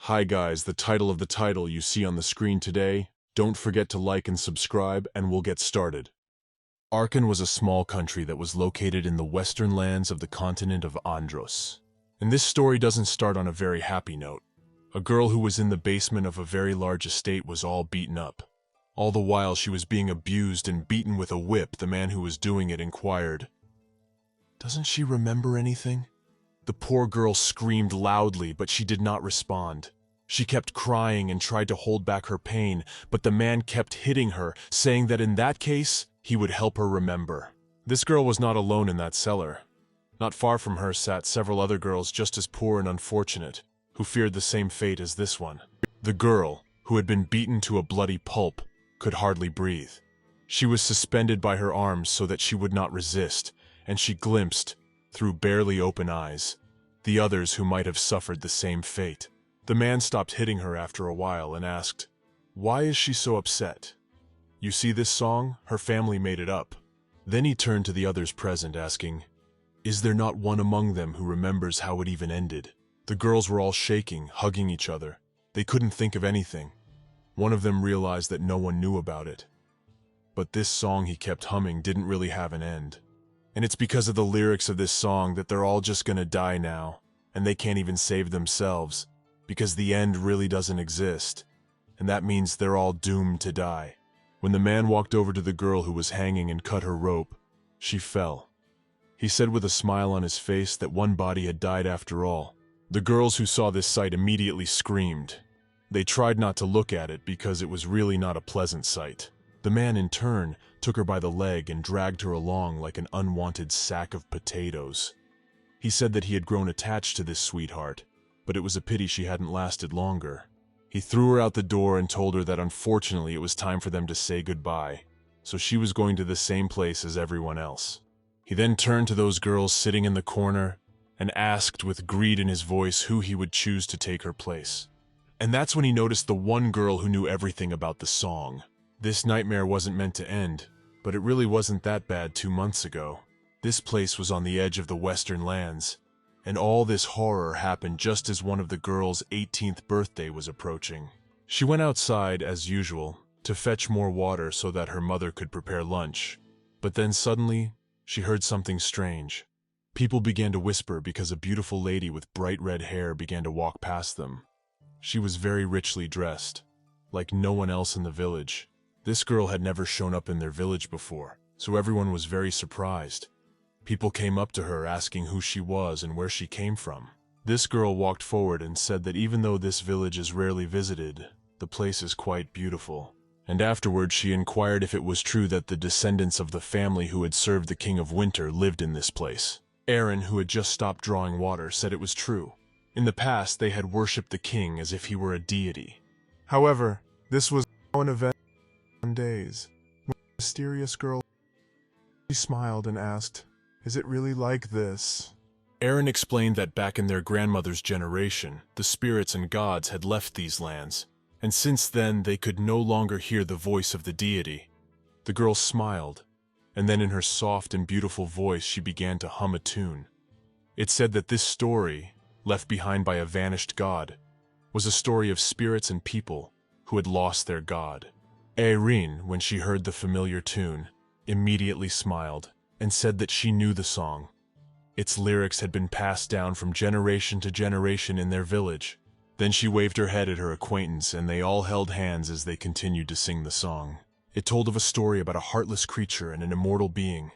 Hi guys, the title of the title you see on the screen today. Don't forget to like and subscribe and we'll get started. Arkan was a small country that was located in the western lands of the continent of Andros. And this story doesn't start on a very happy note. A girl who was in the basement of a very large estate was all beaten up. All the while she was being abused and beaten with a whip. The man who was doing it inquired, "Doesn't she remember anything?" The poor girl screamed loudly, but she did not respond. She kept crying and tried to hold back her pain, but the man kept hitting her, saying that in that case, he would help her remember. This girl was not alone in that cellar. Not far from her sat several other girls just as poor and unfortunate, who feared the same fate as this one. The girl, who had been beaten to a bloody pulp, could hardly breathe. She was suspended by her arms so that she would not resist, and she glimpsed, through barely open eyes, the others who might have suffered the same fate. The man stopped hitting her after a while and asked, "Why is she so upset? You see this song? Her family made it up." Then he turned to the others present, asking, "Is there not one among them who remembers how it even ended?" The girls were all shaking, hugging each other. They couldn't think of anything. One of them realized that no one knew about it. But this song he kept humming didn't really have an end. And it's because of the lyrics of this song that they're all just gonna die now, and they can't even save themselves, because the end really doesn't exist, and that means they're all doomed to die. When the man walked over to the girl who was hanging and cut her rope, she fell. He said with a smile on his face that one body had died after all. The girls who saw this sight immediately screamed. They tried not to look at it because it was really not a pleasant sight. The man, in turn, took her by the leg and dragged her along like an unwanted sack of potatoes. He said that he had grown attached to this sweetheart, but it was a pity she hadn't lasted longer. He threw her out the door and told her that unfortunately it was time for them to say goodbye, so she was going to the same place as everyone else. He then turned to those girls sitting in the corner and asked with greed in his voice who he would choose to take her place. And that's when he noticed the one girl who knew everything about the song. This nightmare wasn't meant to end, but it really wasn't that bad 2 months ago. This place was on the edge of the western lands, and all this horror happened just as one of the girls' 18th birthday was approaching. She went outside, as usual, to fetch more water so that her mother could prepare lunch. But then suddenly, she heard something strange. People began to whisper because a beautiful lady with bright red hair began to walk past them. She was very richly dressed, like no one else in the village. This girl had never shown up in their village before, so everyone was very surprised. People came up to her asking who she was and where she came from. This girl walked forward and said that even though this village is rarely visited, the place is quite beautiful. And afterwards she inquired if it was true that the descendants of the family who had served the King of Winter lived in this place. Aaron, who had just stopped drawing water, said it was true. In the past, they had worshipped the king as if he were a deity. However, this was an event on days. When the mysterious girl, she smiled and asked, "Is it really like this?" Aaron explained that back in their grandmother's generation, the spirits and gods had left these lands, and since then they could no longer hear the voice of the deity. The girl smiled, and then in her soft and beautiful voice she began to hum a tune. It said that this story, left behind by a vanished god, was a story of spirits and people who had lost their god. Eileen, when she heard the familiar tune, immediately smiled and said that she knew the song. Its lyrics had been passed down from generation to generation in their village. Then she waved her head at her acquaintance and they all held hands as they continued to sing the song. It told of a story about a heartless creature and an immortal being,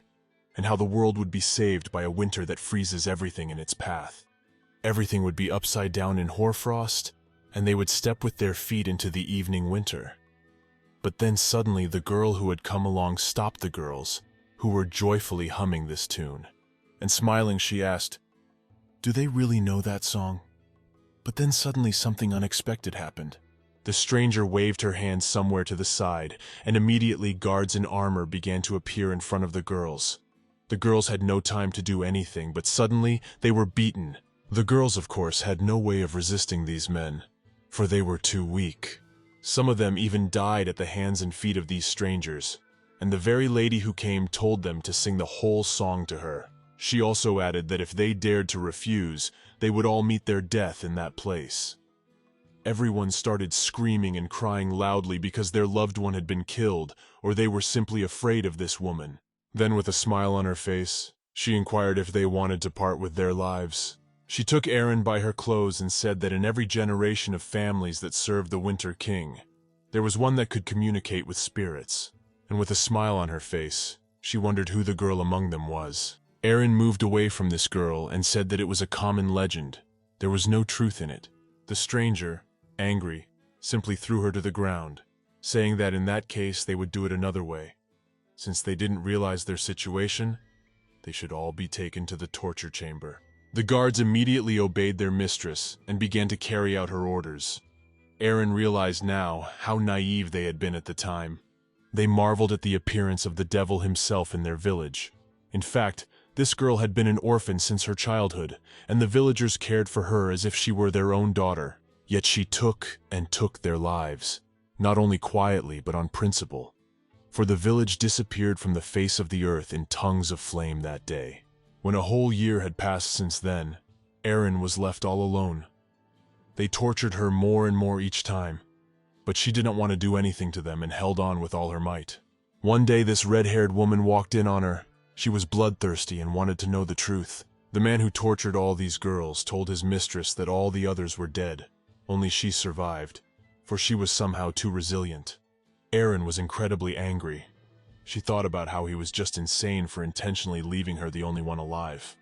and how the world would be saved by a winter that freezes everything in its path. Everything would be upside down in hoarfrost, and they would step with their feet into the evening winter. But then suddenly the girl who had come along stopped the girls, who were joyfully humming this tune. And smiling she asked, "Do they really know that song?" But then suddenly something unexpected happened. The stranger waved her hand somewhere to the side, and immediately guards in armor began to appear in front of the girls. The girls had no time to do anything, but suddenly they were beaten. The girls, of course, had no way of resisting these men, for they were too weak. Some of them even died at the hands and feet of these strangers, and the very lady who came told them to sing the whole song to her. She also added that if they dared to refuse, they would all meet their death in that place. everyone started screaming and crying loudly because their loved one had been killed, or they were simply afraid of this woman. Then, with a smile on her face, she inquired if they wanted to part with their lives. She took Aaron by her clothes and said that in every generation of families that served the Winter King, there was one that could communicate with spirits. And with a smile on her face, she wondered who the girl among them was. Aaron moved away from this girl and said that it was a common legend. There was no truth in it. The stranger, angry, simply threw her to the ground, saying that in that case they would do it another way. Since they didn't realize their situation, they should all be taken to the torture chamber. The guards immediately obeyed their mistress and began to carry out her orders. Aaron realized now how naive they had been at the time. They marveled at the appearance of the devil himself in their village. In fact, this girl had been an orphan since her childhood, and the villagers cared for her as if she were their own daughter. Yet she took their lives, not only quietly but on principle. For the village disappeared from the face of the earth in tongues of flame that day. When a whole year had passed since then, Aaron was left all alone. They tortured her more and more each time, but she did not want to do anything to them and held on with all her might. One day this red-haired woman walked in on her. She was bloodthirsty and wanted to know the truth. The man who tortured all these girls told his mistress that all the others were dead. Only she survived, for she was somehow too resilient. Aaron was incredibly angry. She thought about how he was just insane for intentionally leaving her the only one alive.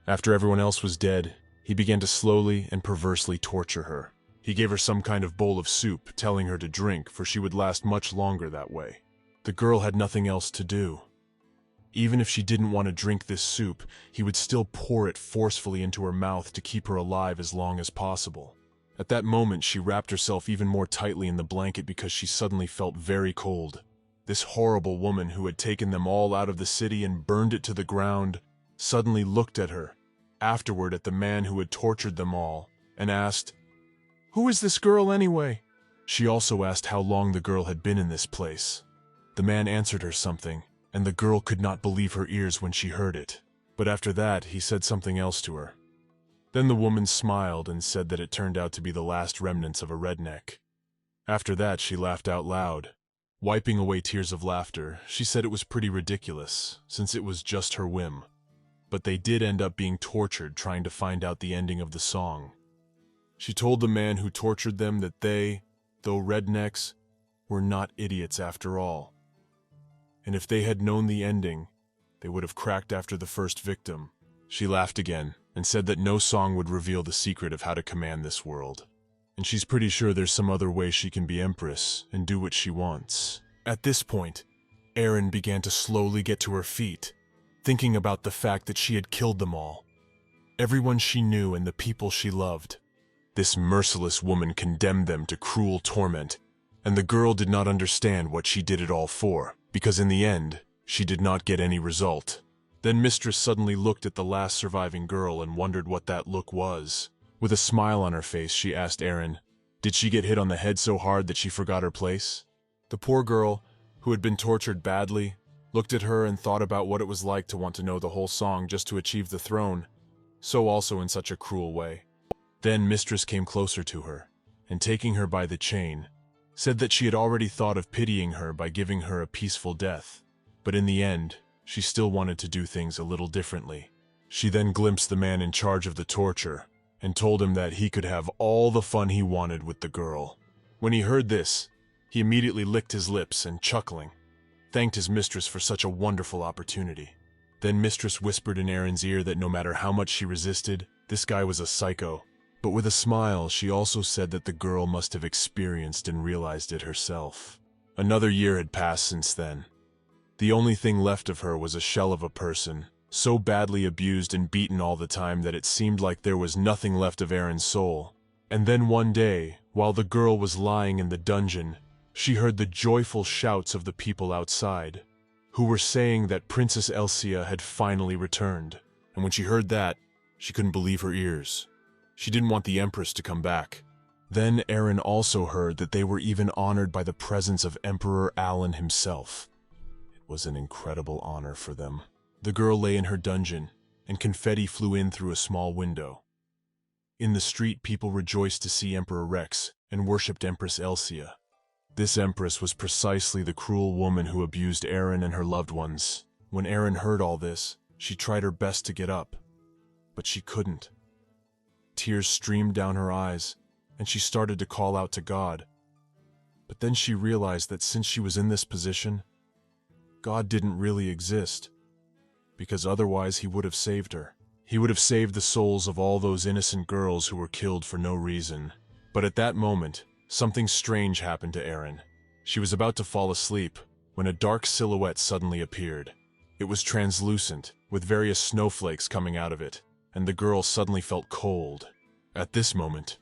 After everyone else was dead, he began to slowly and perversely torture her. He gave her some kind of bowl of soup, telling her to drink, for she would last much longer that way. The girl had nothing else to do. Even if she didn't want to drink this soup, he would still pour it forcefully into her mouth to keep her alive as long as possible. At that moment, she wrapped herself even more tightly in the blanket because she suddenly felt very cold. This horrible woman who had taken them all out of the city and burned it to the ground suddenly looked at her, afterward at the man who had tortured them all, and asked, "Who is this girl anyway?" She also asked how long the girl had been in this place. The man answered her something, and the girl could not believe her ears when she heard it. But after that, he said something else to her. Then the woman smiled and said that it turned out to be the last remnants of a redneck. After that, she laughed out loud. Wiping away tears of laughter, she said it was pretty ridiculous, since it was just her whim. But they did end up being tortured trying to find out the ending of the song. She told the man who tortured them that they, though rednecks, were not idiots after all. And if they had known the ending, they would have cracked after the first victim. She laughed again and said that no song would reveal the secret of how to command this world. And she's pretty sure there's some other way she can be empress and do what she wants. At this point, Aaron began to slowly get to her feet, thinking about the fact that she had killed them all. Everyone she knew and the people she loved. This merciless woman condemned them to cruel torment, and the girl did not understand what she did it all for, because in the end, she did not get any result. Then Mistress suddenly looked at the last surviving girl and wondered what that look was. With a smile on her face, she asked Aaron, did she get hit on the head so hard that she forgot her place? The poor girl, who had been tortured badly, looked at her and thought about what it was like to want to know the whole song just to achieve the throne, so also in such a cruel way. Then Mistress came closer to her, and taking her by the chain, said that she had already thought of pitying her by giving her a peaceful death, but in the end, she still wanted to do things a little differently. She then glimpsed the man in charge of the torture, and told him that he could have all the fun he wanted with the girl. When he heard this, he immediately licked his lips and, chuckling, thanked his mistress for such a wonderful opportunity. Then Mistress whispered in Aaron's ear that no matter how much she resisted, this guy was a psycho. But with a smile, she also said that the girl must have experienced and realized it herself. Another year had passed since then. The only thing left of her was a shell of a person, so badly abused and beaten all the time that it seemed like there was nothing left of Aaron's soul. And then one day, while the girl was lying in the dungeon, she heard the joyful shouts of the people outside, who were saying that Princess Elsia had finally returned. And when she heard that, she couldn't believe her ears. She didn't want the Empress to come back. Then Aaron also heard that they were even honored by the presence of Emperor Alan himself. It was an incredible honor for them. The girl lay in her dungeon, and confetti flew in through a small window. In the street, people rejoiced to see Emperor Rex, and worshipped Empress Elsia. This empress was precisely the cruel woman who abused Aaron and her loved ones. When Aaron heard all this, she tried her best to get up, but she couldn't. Tears streamed down her eyes, and she started to call out to God. But then she realized that since she was in this position, God didn't really exist, because otherwise he would have saved her. He would have saved the souls of all those innocent girls who were killed for no reason. But at that moment, something strange happened to Erin. She was about to fall asleep when a dark silhouette suddenly appeared. It was translucent, with various snowflakes coming out of it, and the girl suddenly felt cold. At this moment,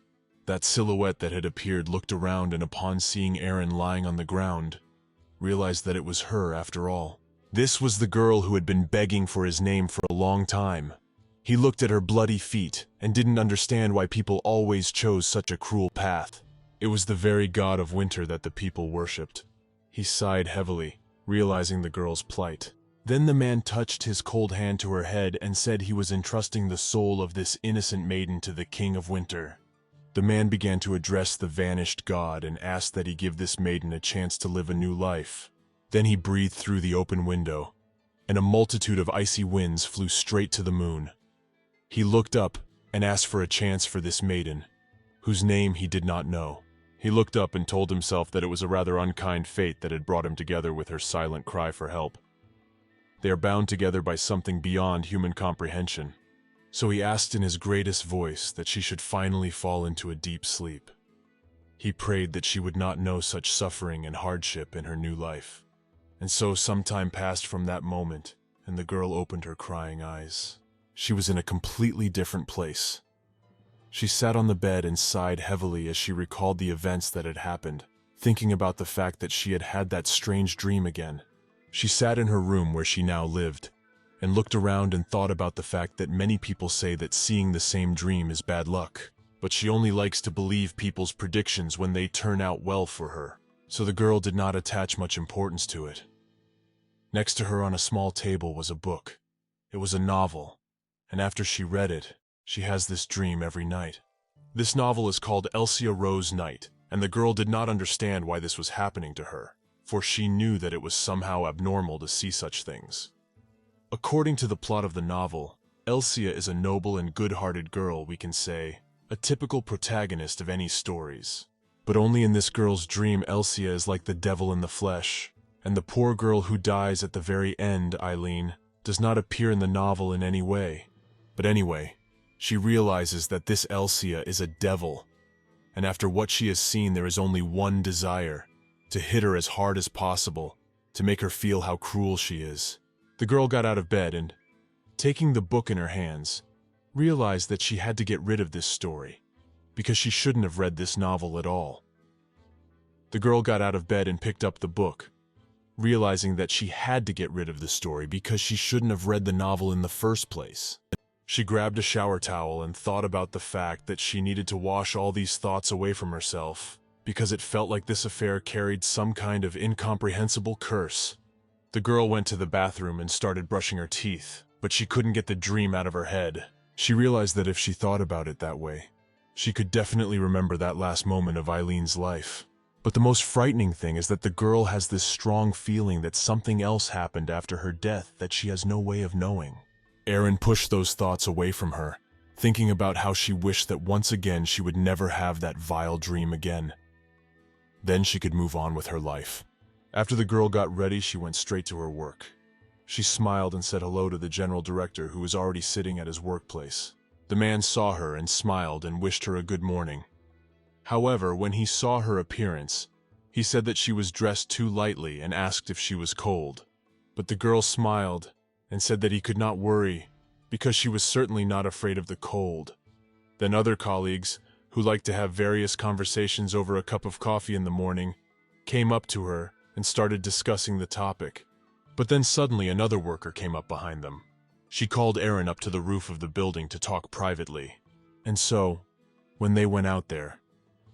that silhouette that had appeared looked around and upon seeing Erin lying on the ground, realized that it was her after all. This was the girl who had been begging for his name for a long time. He looked at her bloody feet and didn't understand why people always chose such a cruel path. It was the very god of winter that the people worshipped. He sighed heavily, realizing the girl's plight. Then the man touched his cold hand to her head and said he was entrusting the soul of this innocent maiden to the king of winter. The man began to address the vanished god and asked that he give this maiden a chance to live a new life. Then he breathed through the open window, and a multitude of icy winds flew straight to the moon. He looked up and asked for a chance for this maiden, whose name he did not know. He looked up and told himself that it was a rather unkind fate that had brought him together with her silent cry for help. They are bound together by something beyond human comprehension. So he asked in his greatest voice that she should finally fall into a deep sleep. He prayed that she would not know such suffering and hardship in her new life. And so some time passed from that moment, and the girl opened her crying eyes. She was in a completely different place. She sat on the bed and sighed heavily as she recalled the events that had happened, thinking about the fact that she had had that strange dream again. She sat in her room where she now lived, and looked around and thought about the fact that many people say that seeing the same dream is bad luck, but she only likes to believe people's predictions when they turn out well for her, so the girl did not attach much importance to it. Next to her on a small table was a book. It was a novel, and after she read it, she has this dream every night. This novel is called Elsia Rose Night, and the girl did not understand why this was happening to her, for she knew that it was somehow abnormal to see such things. According to the plot of the novel, Elsia is a noble and good-hearted girl, we can say, a typical protagonist of any stories. But only in this girl's dream Elsia is like the devil in the flesh, and the poor girl who dies at the very end, Eileen, does not appear in the novel in any way. But anyway, she realizes that this Elsia is a devil, and after what she has seen there is only one desire, to hit her as hard as possible, to make her feel how cruel she is. The girl got out of bed and, taking the book in her hands, realized that she had to get rid of this story, because she shouldn't have read this novel at all. The girl got out of bed and picked up the book, realizing that she had to get rid of the story because she shouldn't have read the novel in the first place. She grabbed a shower towel and thought about the fact that she needed to wash all these thoughts away from herself, because it felt like this affair carried some kind of incomprehensible curse. The girl went to the bathroom and started brushing her teeth, but she couldn't get the dream out of her head. She realized that if she thought about it that way, she could definitely remember that last moment of Eileen's life. But the most frightening thing is that the girl has this strong feeling that something else happened after her death that she has no way of knowing. Erin pushed those thoughts away from her, thinking about how she wished that once again she would never have that vile dream again. Then she could move on with her life. After the girl got ready, she went straight to her work. She smiled and said hello to the general director, who was already sitting at his workplace. The man saw her and smiled and wished her a good morning. However, when he saw her appearance, he said that she was dressed too lightly and asked if she was cold. But the girl smiled and said that he could not worry because she was certainly not afraid of the cold. Then other colleagues, who liked to have various conversations over a cup of coffee in the morning, came up to her and started discussing the topic. But then suddenly another worker came up behind them. She called Erin up to the roof of the building to talk privately. And so, when they went out there,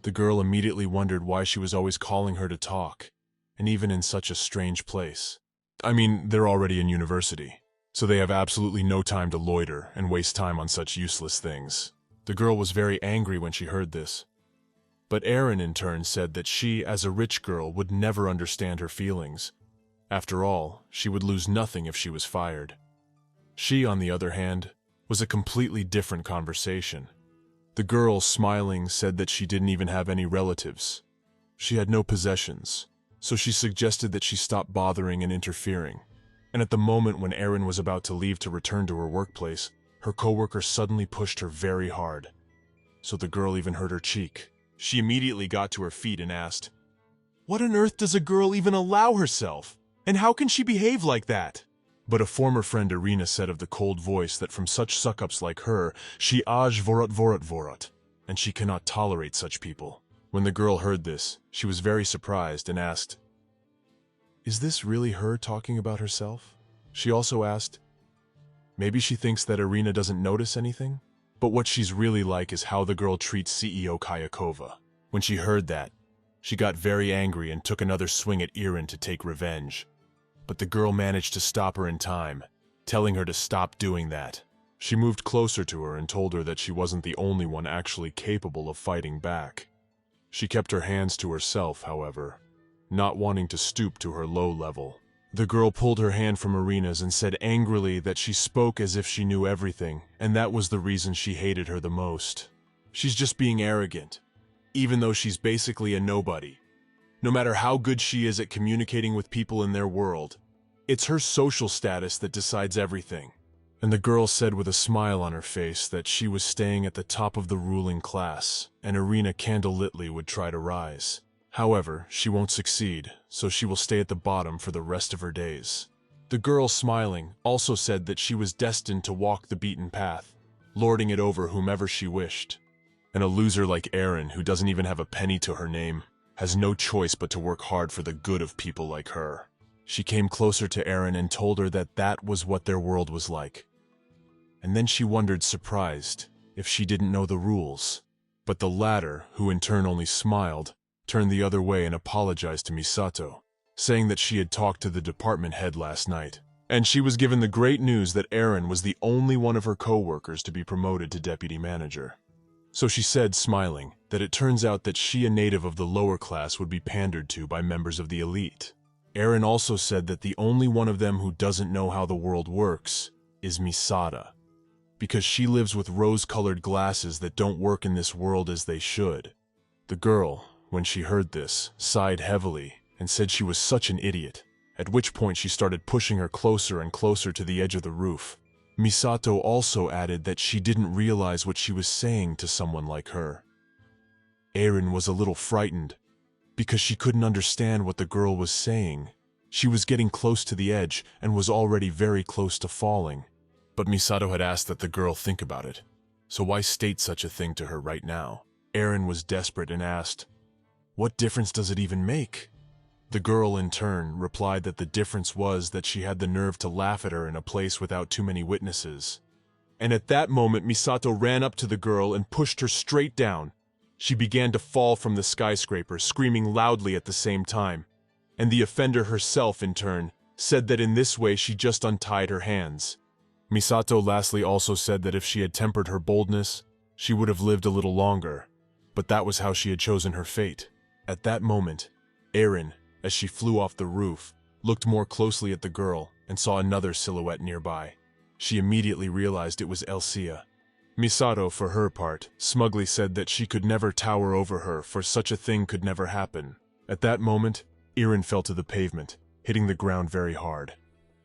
the girl immediately wondered why she was always calling her to talk, and even in such a strange place. I mean, they're already in university, so they have absolutely no time to loiter and waste time on such useless things. The girl was very angry when she heard this. But Erin in turn said that she, as a rich girl, would never understand her feelings. After all, she would lose nothing if she was fired. She, on the other hand, was a completely different conversation. The girl, smiling, said that she didn't even have any relatives. She had no possessions, so she suggested that she stop bothering and interfering. And at the moment when Erin was about to leave to return to her workplace, her coworker suddenly pushed her very hard, so the girl even hurt her cheek. She immediately got to her feet and asked, "What on earth does a girl even allow herself? And how can she behave like that?" But a former friend Irina said of the cold voice that from such suck-ups like her, she aj vorot, and she cannot tolerate such people. When the girl heard this, she was very surprised and asked, "Is this really her talking about herself?" She also asked, maybe she thinks that Irina doesn't notice anything? But what she's really like is how the girl treats CEO Kayakova. When she heard that, she got very angry and took another swing at Erin to take revenge. But the girl managed to stop her in time, telling her to stop doing that. She moved closer to her and told her that she wasn't the only one actually capable of fighting back. She kept her hands to herself, however, not wanting to stoop to her low level. The girl pulled her hand from Irina's and said angrily that she spoke as if she knew everything, and that was the reason she hated her the most. She's just being arrogant, even though she's basically a nobody. No matter how good she is at communicating with people in their world, it's her social status that decides everything. And the girl said with a smile on her face that she was staying at the top of the ruling class, and Irina candlelightly would try to rise. However, she won't succeed, so she will stay at the bottom for the rest of her days. The girl, smiling, also said that she was destined to walk the beaten path, lording it over whomever she wished. And a loser like Erin, who doesn't even have a penny to her name, has no choice but to work hard for the good of people like her. She came closer to Erin and told her that that was what their world was like. And then she wondered, surprised, if she didn't know the rules. But the latter, who in turn only smiled, turned the other way and apologized to Misato, saying that she had talked to the department head last night, and she was given the great news that Erin was the only one of her co-workers to be promoted to deputy manager. So she said, smiling, that it turns out that she, a native of the lower class, would be pandered to by members of the elite. Erin also said that the only one of them who doesn't know how the world works is Misada, because she lives with rose-colored glasses that don't work in this world as they should. The girl, when she heard this, sighed heavily and said she was such an idiot, at which point she started pushing her closer and closer to the edge of the roof. Misato also added that she didn't realize what she was saying to someone like her. Erin was a little frightened, because she couldn't understand what the girl was saying. She was getting close to the edge and was already very close to falling. But Misato had asked that the girl think about it, so why state such a thing to her right now? Erin was desperate and asked, "What difference does it even make?" The girl, in turn, replied that the difference was that she had the nerve to laugh at her in a place without too many witnesses. And at that moment, Misato ran up to the girl and pushed her straight down. She began to fall from the skyscraper, screaming loudly at the same time. And the offender herself, in turn, said that in this way she just untied her hands. Misato lastly also said that if she had tempered her boldness, she would have lived a little longer, but that was how she had chosen her fate. At that moment, Erin, as she flew off the roof, looked more closely at the girl and saw another silhouette nearby. She immediately realized it was Elsia. Misato, for her part, smugly said that she could never tower over her, for such a thing could never happen. At that moment, Erin fell to the pavement, hitting the ground very hard.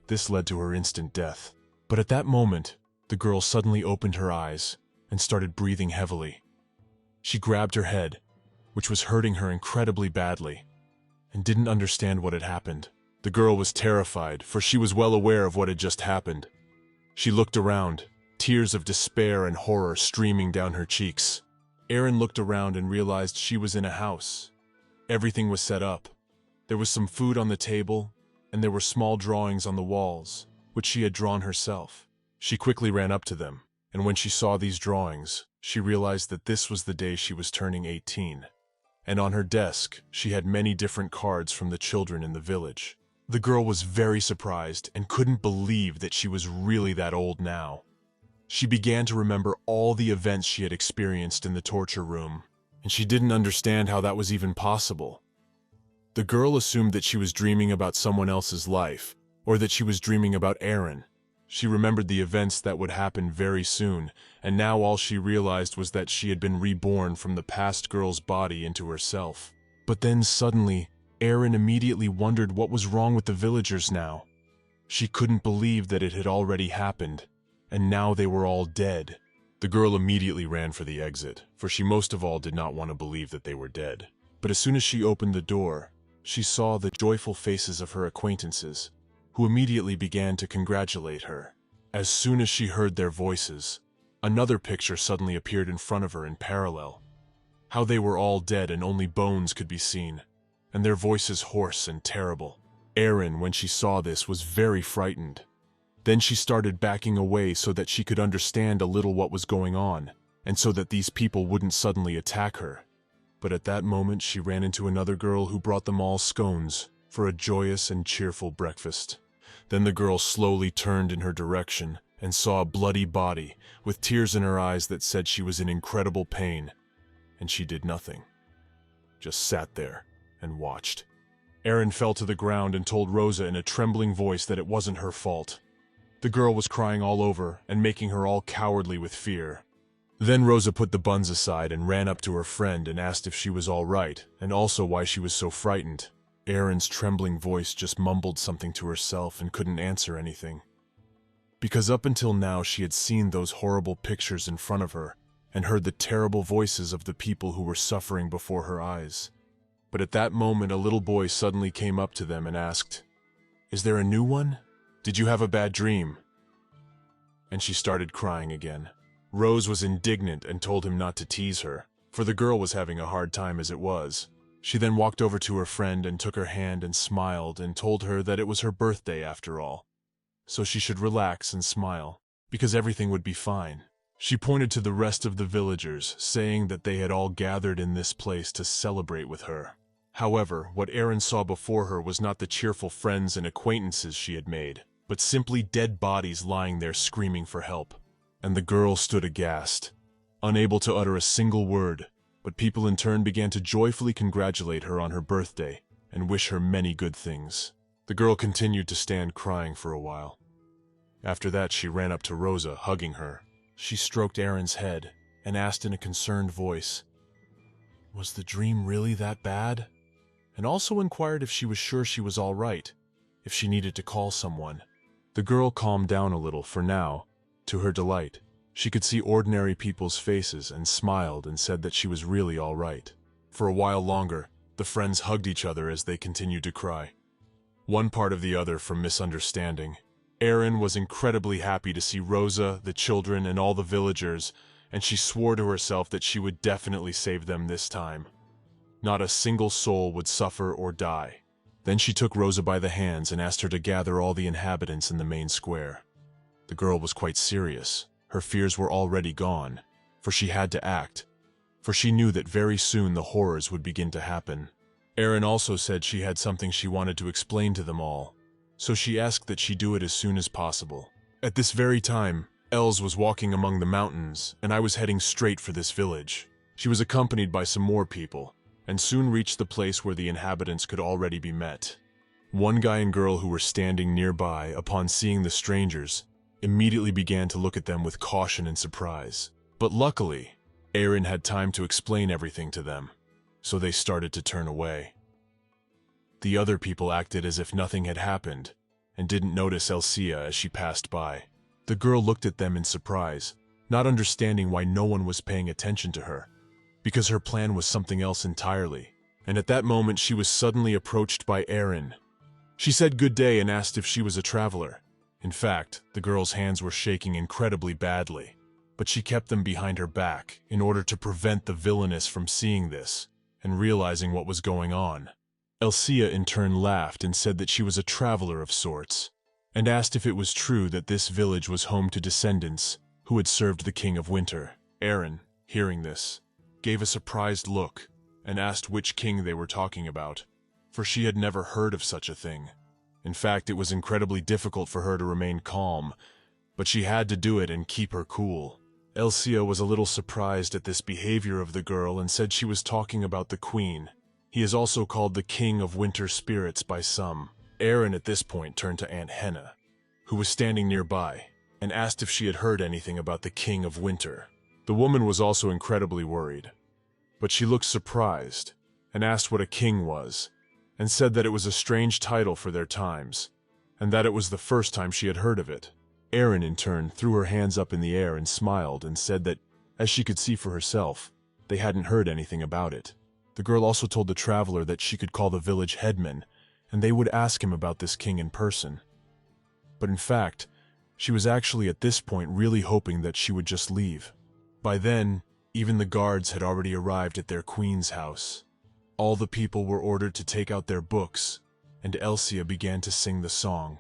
This led to her instant death. But at that moment, the girl suddenly opened her eyes and started breathing heavily. She grabbed her head, which was hurting her incredibly badly, and didn't understand what had happened. The girl was terrified, for she was well aware of what had just happened. She looked around, tears of despair and horror streaming down her cheeks. Erin looked around and realized she was in a house. Everything was set up. There was some food on the table, and there were small drawings on the walls, which she had drawn herself. She quickly ran up to them, and when she saw these drawings, she realized that this was the day she was turning 18. And on her desk, she had many different cards from the children in the village. The girl was very surprised and couldn't believe that she was really that old now. She began to remember all the events she had experienced in the torture room, and she didn't understand how that was even possible. The girl assumed that she was dreaming about someone else's life, or that she was dreaming about Aaron. She remembered the events that would happen very soon, and now all she realized was that she had been reborn from the past girl's body into herself. But then suddenly, Aaron immediately wondered what was wrong with the villagers now. She couldn't believe that it had already happened, and now they were all dead. The girl immediately ran for the exit, for she most of all did not want to believe that they were dead. But as soon as she opened the door, she saw the joyful faces of her acquaintances, who immediately began to congratulate her. As soon as she heard their voices, another picture suddenly appeared in front of her in parallel. How they were all dead and only bones could be seen, and their voices hoarse and terrible. Erin, when she saw this, was very frightened. Then she started backing away so that she could understand a little what was going on, and so that these people wouldn't suddenly attack her. But at that moment she ran into another girl who brought them all scones for a joyous and cheerful breakfast. Then the girl slowly turned in her direction and saw a bloody body with tears in her eyes that said she was in incredible pain, and she did nothing. Just sat there and watched. Erin fell to the ground and told Rosa in a trembling voice that it wasn't her fault. The girl was crying all over and making her all cowardly with fear. Then Rosa put the buns aside and ran up to her friend and asked if she was all right, and also why she was so frightened. Erin's trembling voice just mumbled something to herself and couldn't answer anything. Because up until now she had seen those horrible pictures in front of her and heard the terrible voices of the people who were suffering before her eyes. But at that moment a little boy suddenly came up to them and asked, "Is there a new one? Did you have a bad dream?" And she started crying again. Rose was indignant and told him not to tease her, for the girl was having a hard time as it was. She then walked over to her friend and took her hand and smiled and told her that it was her birthday after all, so she should relax and smile, because everything would be fine. She pointed to the rest of the villagers, saying that they had all gathered in this place to celebrate with her. However, what Erin saw before her was not the cheerful friends and acquaintances she had made, but simply dead bodies lying there screaming for help. And the girl stood aghast, unable to utter a single word, but people in turn began to joyfully congratulate her on her birthday and wish her many good things. The girl continued to stand crying for a while. After that she ran up to Rosa, hugging her. She stroked Erin's head and asked in a concerned voice, "Was the dream really that bad?" And also inquired if she was sure she was all right, if she needed to call someone. The girl calmed down a little, for now, to her delight, she could see ordinary people's faces and smiled and said that she was really all right. For a while longer, the friends hugged each other as they continued to cry. One part of the other from misunderstanding. Erin was incredibly happy to see Rosa, the children, and all the villagers, and she swore to herself that she would definitely save them this time. Not a single soul would suffer or die. Then she took Rosa by the hands and asked her to gather all the inhabitants in the main square. The girl was quite serious. Her fears were already gone, for she had to act, for she knew that very soon the horrors would begin to happen. Erin also said she had something she wanted to explain to them all, so she asked that she do it as soon as possible. At this very time, Els was walking among the mountains, and I was heading straight for this village. She was accompanied by some more people, and soon reached the place where the inhabitants could already be met. One guy and girl who were standing nearby, upon seeing the strangers, immediately began to look at them with caution and surprise. But luckily, Erin had time to explain everything to them, so they started to turn away. The other people acted as if nothing had happened, and didn't notice Elsia as she passed by. The girl looked at them in surprise, not understanding why no one was paying attention to her, because her plan was something else entirely. And at that moment she was suddenly approached by Erin. She said good day and asked if she was a traveler. In fact, the girl's hands were shaking incredibly badly, but she kept them behind her back in order to prevent the villainess from seeing this and realizing what was going on. Elsia in turn laughed and said that she was a traveler of sorts, and asked if it was true that this village was home to descendants who had served the King of Winter. Erin, hearing this, gave a surprised look and asked which king they were talking about, for she had never heard of such a thing. In fact, it was incredibly difficult for her to remain calm, but she had to do it and keep her cool, Elsia was a little surprised at this behavior of the girl and said she was talking about the queen. He is also called the king of winter spirits by some. Aaron at this point turned to Aunt Henna, who was standing nearby, and asked if she had heard anything about the king of winter. The woman was also incredibly worried, but she looked surprised and asked what a king was, and said that it was a strange title for their times, and that it was the first time she had heard of it. Erin, in turn, threw her hands up in the air and smiled and said that, as she could see for herself, they hadn't heard anything about it. The girl also told the traveler that she could call the village headman, and they would ask him about this king in person. But in fact, she was actually at this point really hoping that she would just leave. By then, even the guards had already arrived at their queen's house. All the people were ordered to take out their books, and Elsia began to sing the song,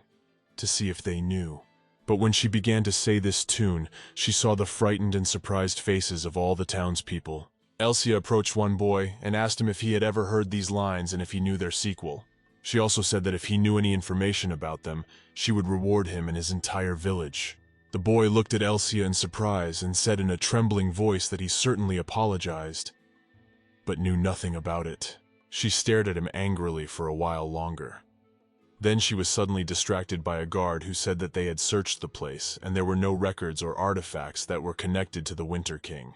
to see if they knew. But when she began to say this tune, she saw the frightened and surprised faces of all the townspeople. Elsia approached one boy and asked him if he had ever heard these lines and if he knew their sequel. She also said that if he knew any information about them, she would reward him and his entire village. The boy looked at Elsia in surprise and said in a trembling voice that he certainly apologized, but knew nothing about it. She stared at him angrily for a while longer. Then she was suddenly distracted by a guard who said that they had searched the place and there were no records or artifacts that were connected to the Winter King.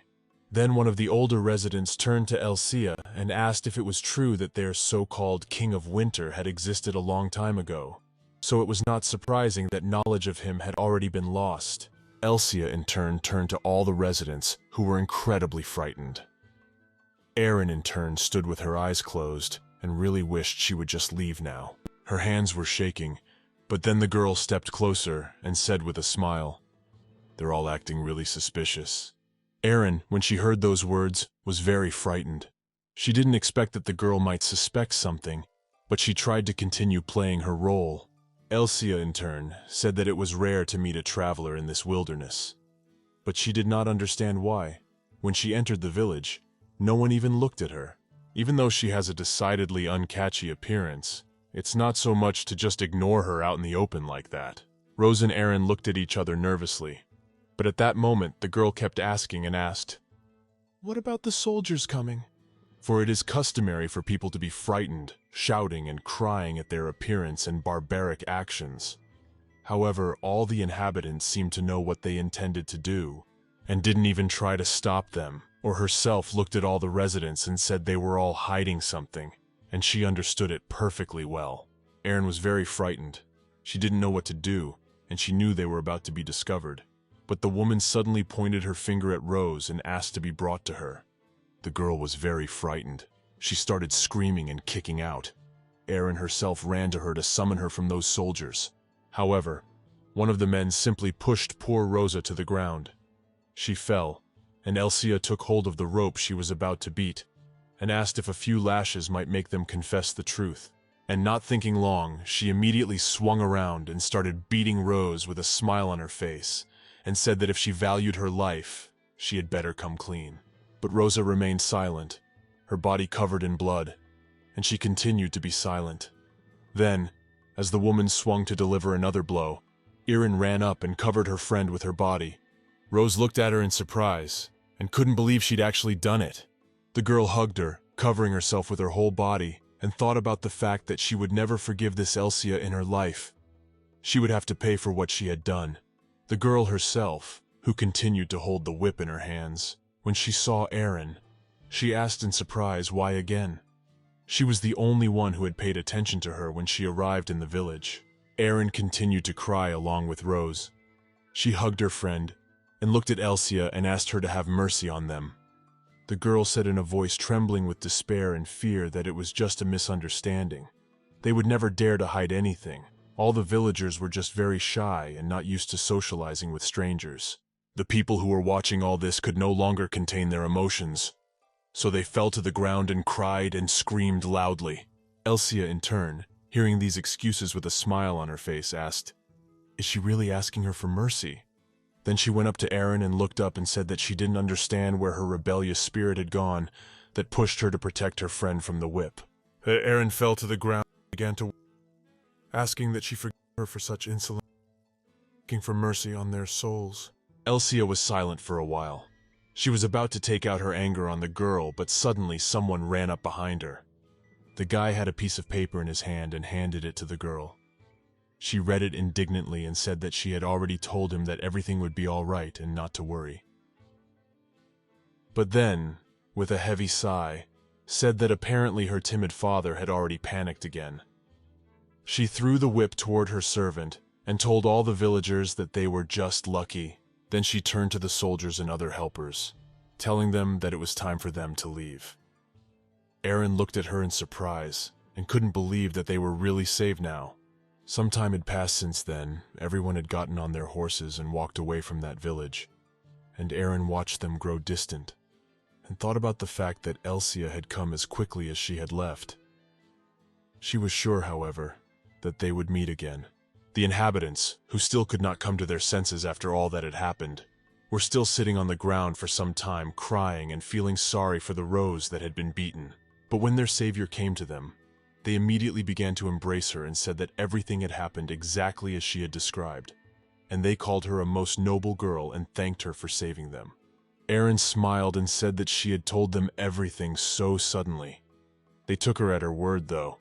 Then one of the older residents turned to Elsia and asked if it was true that their so-called King of Winter had existed a long time ago. So it was not surprising that knowledge of him had already been lost. Elsia in turn turned to all the residents, who were incredibly frightened. Erin in turn stood with her eyes closed and really wished she would just leave now. Her hands were shaking, but then the girl stepped closer and said with a smile, "They're all acting really suspicious." Erin, when she heard those words, was very frightened. She didn't expect that the girl might suspect something, but she tried to continue playing her role. Elsia, in turn, said that it was rare to meet a traveler in this wilderness. But she did not understand why. When she entered the village, no one even looked at her. Even though she has a decidedly uncatchy appearance, it's not so much to just ignore her out in the open like that. Rose and Erin looked at each other nervously. But at that moment, the girl kept asking and asked, "What about the soldiers coming?" For it is customary for people to be frightened, shouting and crying at their appearance and barbaric actions. However, all the inhabitants seemed to know what they intended to do, and didn't even try to stop them, or herself looked at all the residents and said they were all hiding something, and she understood it perfectly well. Erin was very frightened. She didn't know what to do, and she knew they were about to be discovered. But the woman suddenly pointed her finger at Rose and asked to be brought to her. The girl was very frightened. She started screaming and kicking out. Erin herself ran to her to summon her from those soldiers. However, one of the men simply pushed poor Rosa to the ground. She fell, and Elsia took hold of the rope she was about to beat, and asked if a few lashes might make them confess the truth. And not thinking long, she immediately swung around and started beating Rose with a smile on her face, and said that if she valued her life, she had better come clean. But Rosa remained silent, her body covered in blood, and she continued to be silent. Then, as the woman swung to deliver another blow, Erin ran up and covered her friend with her body. Rose looked at her in surprise, and couldn't believe she'd actually done it. The girl hugged her, covering herself with her whole body, and thought about the fact that she would never forgive this Elsia in her life. She would have to pay for what she had done. The girl herself, who continued to hold the whip in her hands, when she saw Erin, she asked in surprise why again. She was the only one who had paid attention to her when she arrived in the village. Erin continued to cry along with Rose. She hugged her friend and looked at Elsia and asked her to have mercy on them. The girl said in a voice trembling with despair and fear that it was just a misunderstanding. They would never dare to hide anything. All the villagers were just very shy and not used to socializing with strangers. The people who were watching all this could no longer contain their emotions, so they fell to the ground and cried and screamed loudly. Elsia, in turn, hearing these excuses with a smile on her face, asked, "Is she really asking her for mercy?" Then she went up to Erin and looked up and said that she didn't understand where her rebellious spirit had gone that pushed her to protect her friend from the whip. Erin fell to the ground and began to asking that she forgive her for such insolence, asking for mercy on their souls. Elsia was silent for a while. She was about to take out her anger on the girl, but suddenly someone ran up behind her. The guy had a piece of paper in his hand and handed it to the girl. She read it indignantly and said that she had already told him that everything would be all right and not to worry. But then, with a heavy sigh, said that apparently her timid father had already panicked again. She threw the whip toward her servant and told all the villagers that they were just lucky. Then she turned to the soldiers and other helpers, telling them that it was time for them to leave. Aaron looked at her in surprise and couldn't believe that they were really saved now. Some time had passed since then. Everyone had gotten on their horses and walked away from that village, and Aaron watched them grow distant and thought about the fact that Elsia had come as quickly as she had left. She was sure, however, that they would meet again. The inhabitants, who still could not come to their senses after all that had happened, were still sitting on the ground for some time, crying and feeling sorry for the rose that had been beaten. But when their savior came to them, they immediately began to embrace her and said that everything had happened exactly as she had described, and they called her a most noble girl and thanked her for saving them. Aaron smiled and said that she had told them everything so suddenly. They took her at her word, though.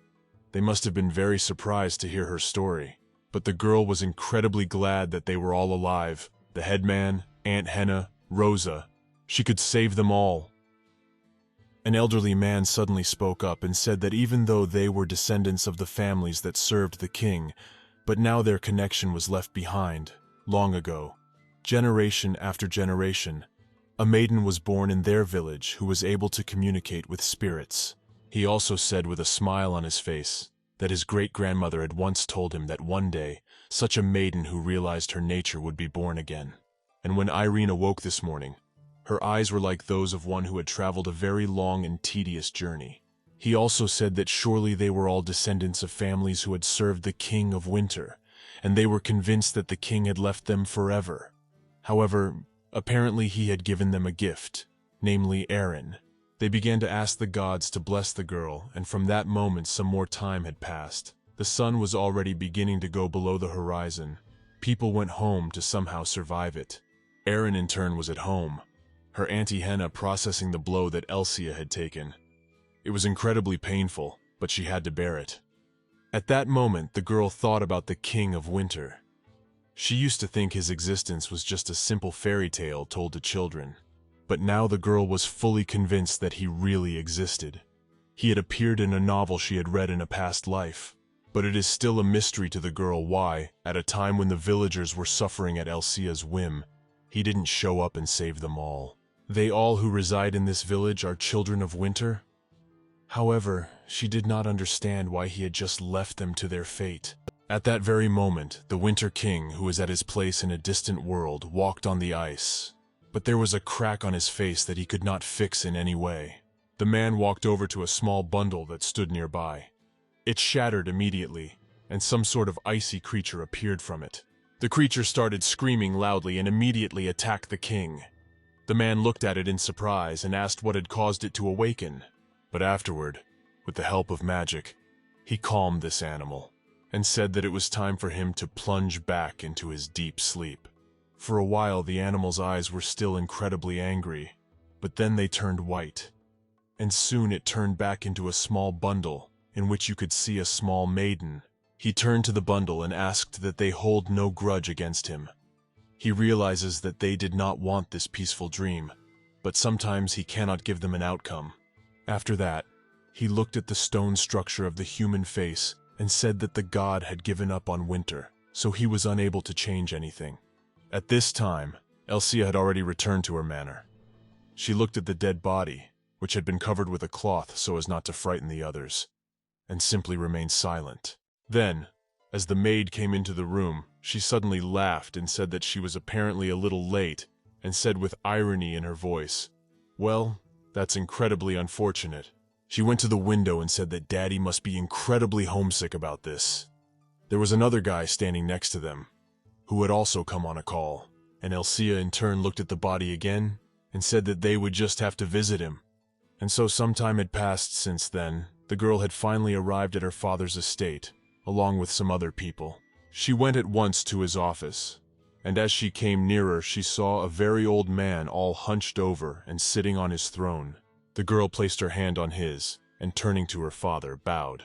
They must have been very surprised to hear her story. But the girl was incredibly glad that they were all alive. The headman, Aunt Henna, Rosa. She could save them all. An elderly man suddenly spoke up and said that even though they were descendants of the families that served the king, but now their connection was left behind, long ago. Generation after generation, a maiden was born in their village who was able to communicate with spirits. He also said with a smile on his face that his great-grandmother had once told him that one day, such a maiden who realized her nature would be born again. And when Eileen awoke this morning, her eyes were like those of one who had traveled a very long and tedious journey. He also said that surely they were all descendants of families who had served the King of Winter, and they were convinced that the king had left them forever. However, apparently he had given them a gift, namely Aaron. They began to ask the gods to bless the girl, and from that moment some more time had passed. The sun was already beginning to go below the horizon. People went home to somehow survive it. Aaron in turn was at home, her Auntie Henna processing the blow that Elsia had taken. It was incredibly painful, but she had to bear it. At that moment, the girl thought about the King of Winter. She used to think his existence was just a simple fairy tale told to children. But now the girl was fully convinced that he really existed. He had appeared in a novel she had read in a past life. But it is still a mystery to the girl why, at a time when the villagers were suffering at Elsia's whim, he didn't show up and save them all. They all who reside in this village are children of winter? However, she did not understand why he had just left them to their fate. At that very moment, the Winter King, who was at his place in a distant world, walked on the ice. But there was a crack on his face that he could not fix in any way. The man walked over to a small bundle that stood nearby. It shattered immediately, and some sort of icy creature appeared from it. The creature started screaming loudly and immediately attacked the king. The man looked at it in surprise and asked what had caused it to awaken. But afterward, with the help of magic, he calmed this animal and said that it was time for him to plunge back into his deep sleep. For a while, the animal's eyes were still incredibly angry, but then they turned white. And soon it turned back into a small bundle, in which you could see a small maiden. He turned to the bundle and asked that they hold no grudge against him. He realizes that they did not want this peaceful dream, but sometimes he cannot give them an outcome. After that, he looked at the stone structure of the human face and said that the god had given up on winter, so he was unable to change anything. At this time, Elsia had already returned to her manor. She looked at the dead body, which had been covered with a cloth so as not to frighten the others, and simply remained silent. Then, as the maid came into the room, she suddenly laughed and said that she was apparently a little late, and said with irony in her voice, "Well, that's incredibly unfortunate." She went to the window and said that Daddy must be incredibly homesick about this. There was another guy standing next to them, who had also come on a call, and Elsia in turn looked at the body again and said that they would just have to visit him. And so some time had passed since then. The girl had finally arrived at her father's estate, along with some other people. She went at once to his office, and as she came nearer, she saw a very old man all hunched over and sitting on his throne. The girl placed her hand on his, and turning to her father, bowed.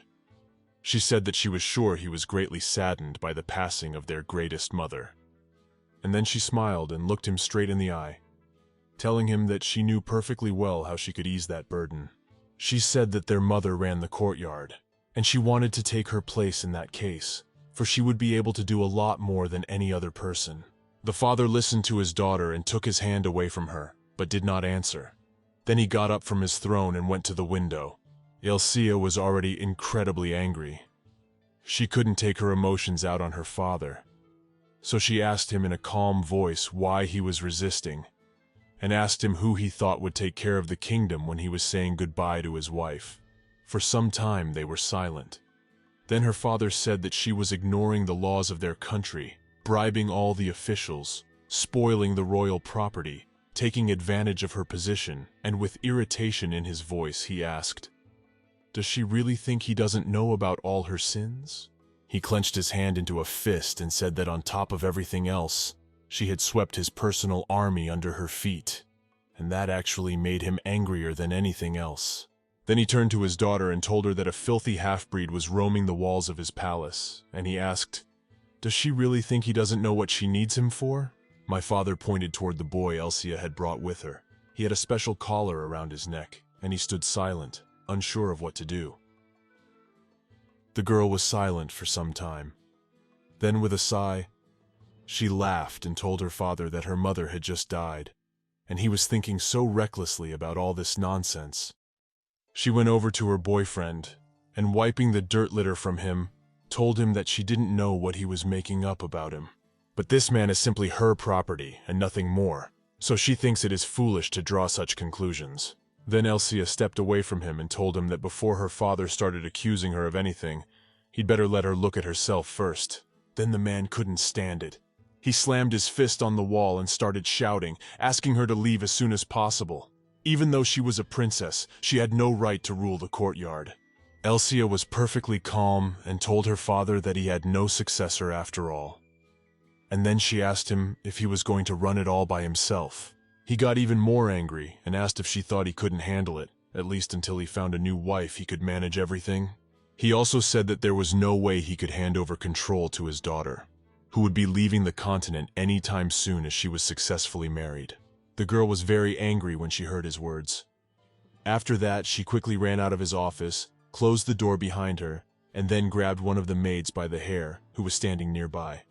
She said that she was sure he was greatly saddened by the passing of their greatest mother. And then she smiled and looked him straight in the eye, telling him that she knew perfectly well how she could ease that burden. She said that their mother ran the courtyard, and she wanted to take her place in that case, for she would be able to do a lot more than any other person. The father listened to his daughter and took his hand away from her, but did not answer. Then he got up from his throne and went to the window. Elsia was already incredibly angry. She couldn't take her emotions out on her father, so she asked him in a calm voice why he was resisting, and asked him who he thought would take care of the kingdom when he was saying goodbye to his wife. For some time they were silent. Then her father said that she was ignoring the laws of their country, bribing all the officials, spoiling the royal property, taking advantage of her position, and with irritation in his voice he asked, "Does she really think he doesn't know about all her sins?" He clenched his hand into a fist and said that on top of everything else, she had swept his personal army under her feet, and that actually made him angrier than anything else. Then he turned to his daughter and told her that a filthy half-breed was roaming the walls of his palace, and he asked, "Does she really think he doesn't know what she needs him for?" My father pointed toward the boy Elsia had brought with her. He had a special collar around his neck, and he stood silent, unsure of what to do. The girl was silent for some time. Then, with a sigh, she laughed and told her father that her mother had just died, and he was thinking so recklessly about all this nonsense. She went over to her boyfriend, and wiping the dirt litter from him, told him that she didn't know what he was making up about him. But this man is simply her property and nothing more, so she thinks it is foolish to draw such conclusions. Then Elsia stepped away from him and told him that before her father started accusing her of anything, he'd better let her look at herself first. Then the man couldn't stand it. He slammed his fist on the wall and started shouting, asking her to leave as soon as possible. Even though she was a princess, she had no right to rule the courtyard. Elsia was perfectly calm and told her father that he had no successor after all. And then she asked him if he was going to run it all by himself. He got even more angry and asked if she thought he couldn't handle it, at least until he found a new wife he could manage everything. He also said that there was no way he could hand over control to his daughter, who would be leaving the continent anytime soon as she was successfully married. The girl was very angry when she heard his words. After that, she quickly ran out of his office, closed the door behind her, and then grabbed one of the maids by the hair, who was standing nearby.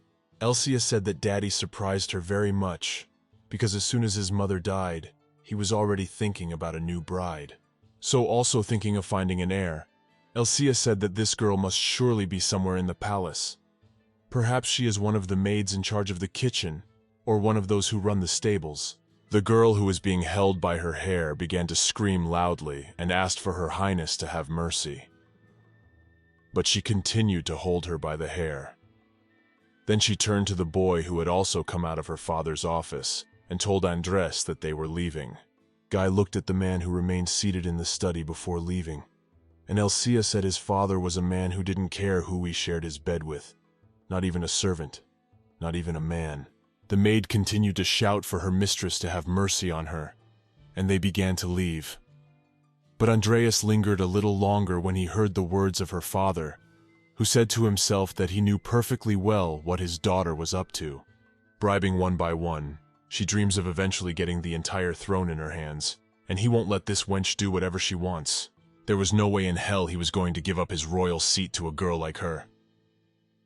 Elsia said that Daddy surprised her very much, because as soon as his mother died, he was already thinking about a new bride. So also thinking of finding an heir, Elsia said that this girl must surely be somewhere in the palace. Perhaps she is one of the maids in charge of the kitchen, or one of those who run the stables. The girl who was being held by her hair began to scream loudly and asked for Her Highness to have mercy. But she continued to hold her by the hair. Then she turned to the boy who had also come out of her father's office and told Andres that they were leaving. Guy looked at the man who remained seated in the study before leaving, and Elsia said his father was a man who didn't care who he shared his bed with, not even a servant, not even a man. The maid continued to shout for her mistress to have mercy on her, and they began to leave. But Andreas lingered a little longer when he heard the words of her father, who said to himself that he knew perfectly well what his daughter was up to. Bribing one by one, she dreams of eventually getting the entire throne in her hands, and he won't let this wench do whatever she wants. There was no way in hell he was going to give up his royal seat to a girl like her.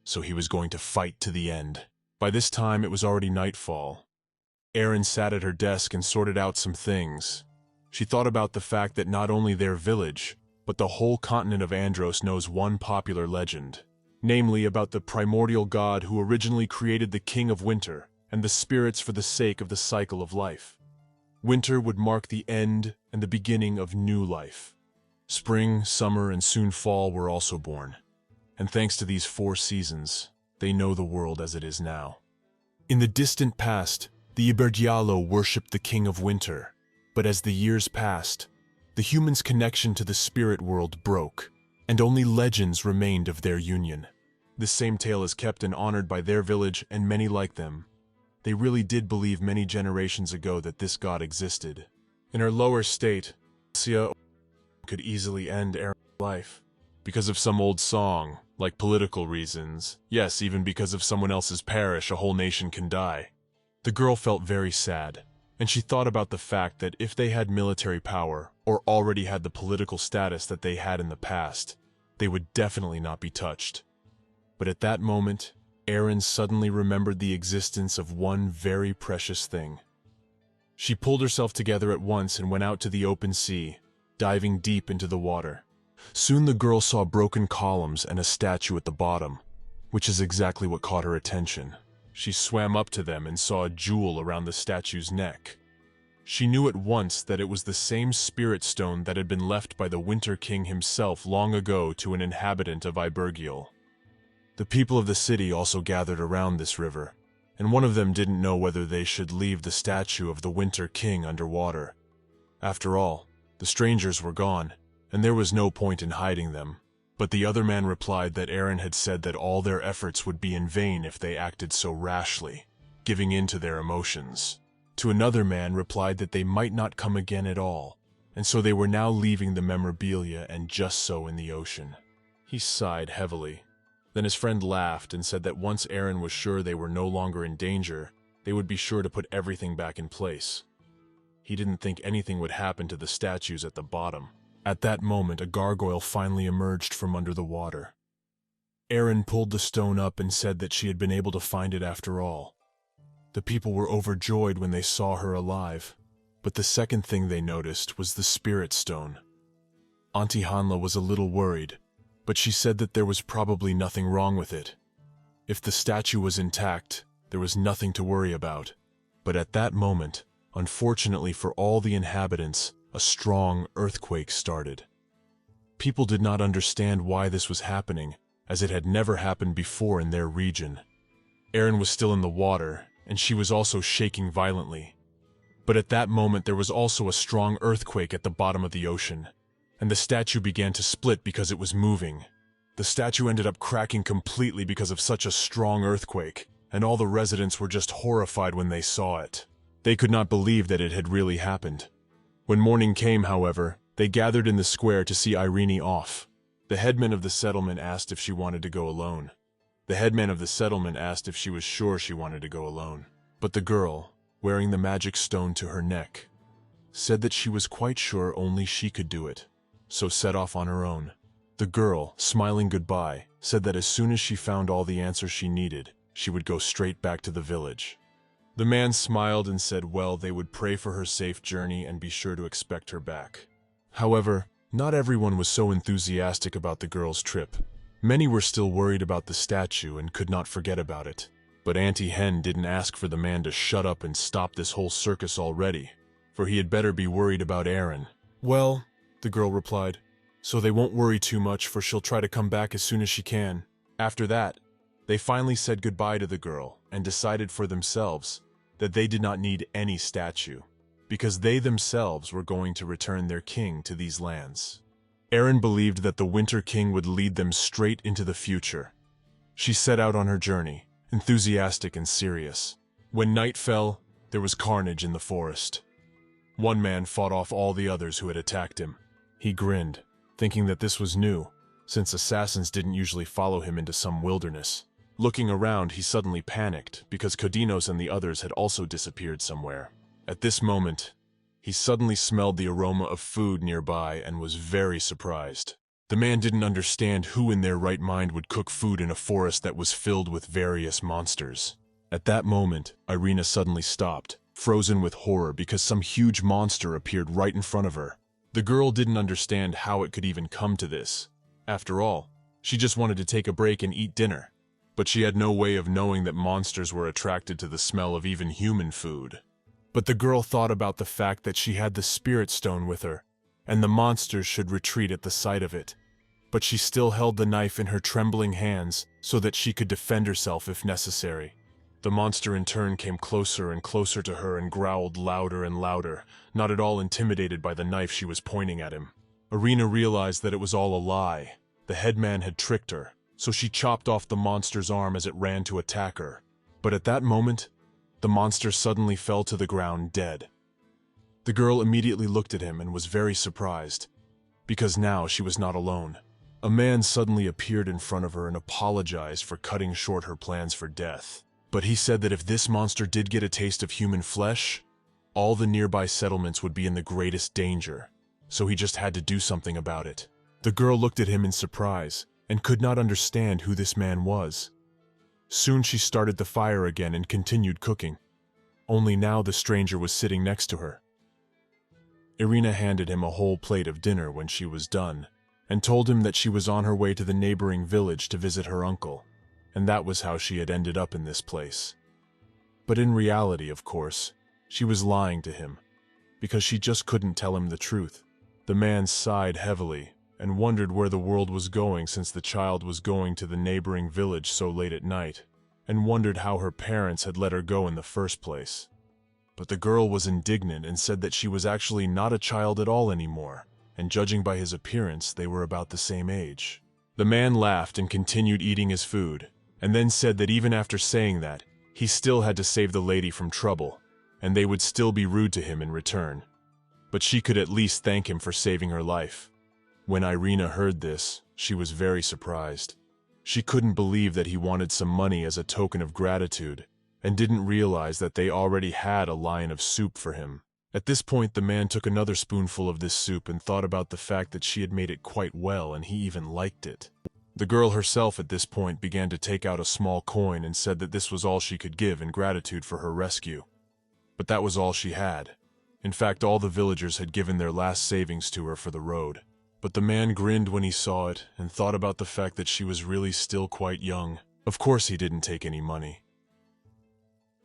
So he was going to fight to the end. By this time, it was already nightfall. Erin sat at her desk and sorted out some things. She thought about the fact that not only their village, but the whole continent of Andros knows one popular legend, namely about the primordial god who originally created the King of Winter and the spirits for the sake of the cycle of life. Winter would mark the end and the beginning of new life. Spring, summer, and soon fall were also born. And thanks to these 4 seasons, they know the world as it is now. In the distant past, the Iberdialo worshipped the King of Winter, but as the years passed, the humans' connection to the spirit world broke, and only legends remained of their union. This same tale is kept and honored by their village and many like them. They really did believe many generations ago that this god existed. In her lower state, Sia could easily end Aaron's life. Because of some old song, like political reasons. Yes, even because of someone else's parish, a whole nation can die. The girl felt very sad, and she thought about the fact that if they had military power, or already had the political status that they had in the past, they would definitely not be touched. But at that moment, Erin suddenly remembered the existence of one very precious thing. She pulled herself together at once and went out to the open sea, diving deep into the water. Soon the girl saw broken columns and a statue at the bottom, which is exactly what caught her attention. She swam up to them and saw a jewel around the statue's neck. She knew at once that it was the same spirit stone that had been left by the Winter King himself long ago to an inhabitant of Ibergial. The people of the city also gathered around this river, and one of them didn't know whether they should leave the statue of the Winter King underwater. After all, the strangers were gone, and there was no point in hiding them. But the other man replied that Erin had said that all their efforts would be in vain if they acted so rashly, giving in to their emotions. To another man replied that they might not come again at all, and so they were now leaving the memorabilia and just so in the ocean. He sighed heavily. Then his friend laughed and said that once Erin was sure they were no longer in danger, they would be sure to put everything back in place. He didn't think anything would happen to the statues at the bottom. At that moment, a gargoyle finally emerged from under the water. Erin pulled the stone up and said that she had been able to find it after all. The people were overjoyed when they saw her alive, but the second thing they noticed was the spirit stone. Auntie Hanla was a little worried, but she said that there was probably nothing wrong with it. If the statue was intact, there was nothing to worry about. But at that moment, unfortunately for all the inhabitants, a strong earthquake started. People did not understand why this was happening, as it had never happened before in their region. Erin was still in the water, and she was also shaking violently. But at that moment there was also a strong earthquake at the bottom of the ocean, and the statue began to split because it was moving. The statue ended up cracking completely because of such a strong earthquake, and all the residents were just horrified when they saw it. They could not believe that it had really happened. When morning came, however, they gathered in the square to see Eileen off. The headman of the settlement asked if she wanted to go alone. The headman of the settlement asked if she was sure she wanted to go alone. But the girl, wearing the magic stone to her neck, said that she was quite sure only she could do it, so set off on her own. The girl, smiling goodbye, said that as soon as she found all the answers she needed, she would go straight back to the village. The man smiled and said, well, they would pray for her safe journey and be sure to expect her back. However, not everyone was so enthusiastic about the girl's trip. Many were still worried about the statue and could not forget about it. But Auntie Hen didn't ask for the man to shut up and stop this whole circus already, for he had better be worried about Erin. Well, the girl replied, so they won't worry too much, for she'll try to come back as soon as she can. After that, they finally said goodbye to the girl and decided for themselves that they did not need any statue, because they themselves were going to return their king to these lands. Erin believed that the Winter King would lead them straight into the future. She set out on her journey, enthusiastic and serious. When night fell, there was carnage in the forest. One man fought off all the others who had attacked him. He grinned, thinking that this was new, since assassins didn't usually follow him into some wilderness. Looking around, he suddenly panicked because Kodinos and the others had also disappeared somewhere. At this moment, he suddenly smelled the aroma of food nearby and was very surprised. The man didn't understand who in their right mind would cook food in a forest that was filled with various monsters. At that moment, Irina suddenly stopped, frozen with horror because some huge monster appeared right in front of her. The girl didn't understand how it could even come to this. After all, she just wanted to take a break and eat dinner. But she had no way of knowing that monsters were attracted to the smell of even human food. But the girl thought about the fact that she had the spirit stone with her, and the monsters should retreat at the sight of it. But she still held the knife in her trembling hands so that she could defend herself if necessary. The monster in turn came closer and closer to her and growled louder and louder, not at all intimidated by the knife she was pointing at him. Irina realized that it was all a lie. The headman had tricked her, so she chopped off the monster's arm as it ran to attack her. But at that moment, the monster suddenly fell to the ground dead. The girl immediately looked at him and was very surprised, because now she was not alone. A man suddenly appeared in front of her and apologized for cutting short her plans for death. But he said that if this monster did get a taste of human flesh, all the nearby settlements would be in the greatest danger, so he just had to do something about it. The girl looked at him in surprise and could not understand who this man was. Soon she started the fire again and continued cooking, only now the stranger was sitting next to her. Irina handed him a whole plate of dinner when she was done, and told him that she was on her way to the neighboring village to visit her uncle, and that was how she had ended up in this place. But in reality, of course, she was lying to him, because she just couldn't tell him the truth. The man sighed heavily and wondered where the world was going, since the child was going to the neighboring village so late at night, and wondered how her parents had let her go in the first place. But the girl was indignant and said that she was actually not a child at all anymore, and judging by his appearance, they were about the same age. The man laughed and continued eating his food, and then said that even after saying that, he still had to save the lady from trouble, and they would still be rude to him in return. But she could at least thank him for saving her life. When Irina heard this, she was very surprised. She couldn't believe that he wanted some money as a token of gratitude, and didn't realize that they already had a lion of soup for him. At this point, the man took another spoonful of this soup and thought about the fact that she had made it quite well and he even liked it. The girl herself at this point began to take out a small coin and said that this was all she could give in gratitude for her rescue. But that was all she had. In fact, all the villagers had given their last savings to her for the road. But the man grinned when he saw it and thought about the fact that she was really still quite young. Of course he didn't take any money.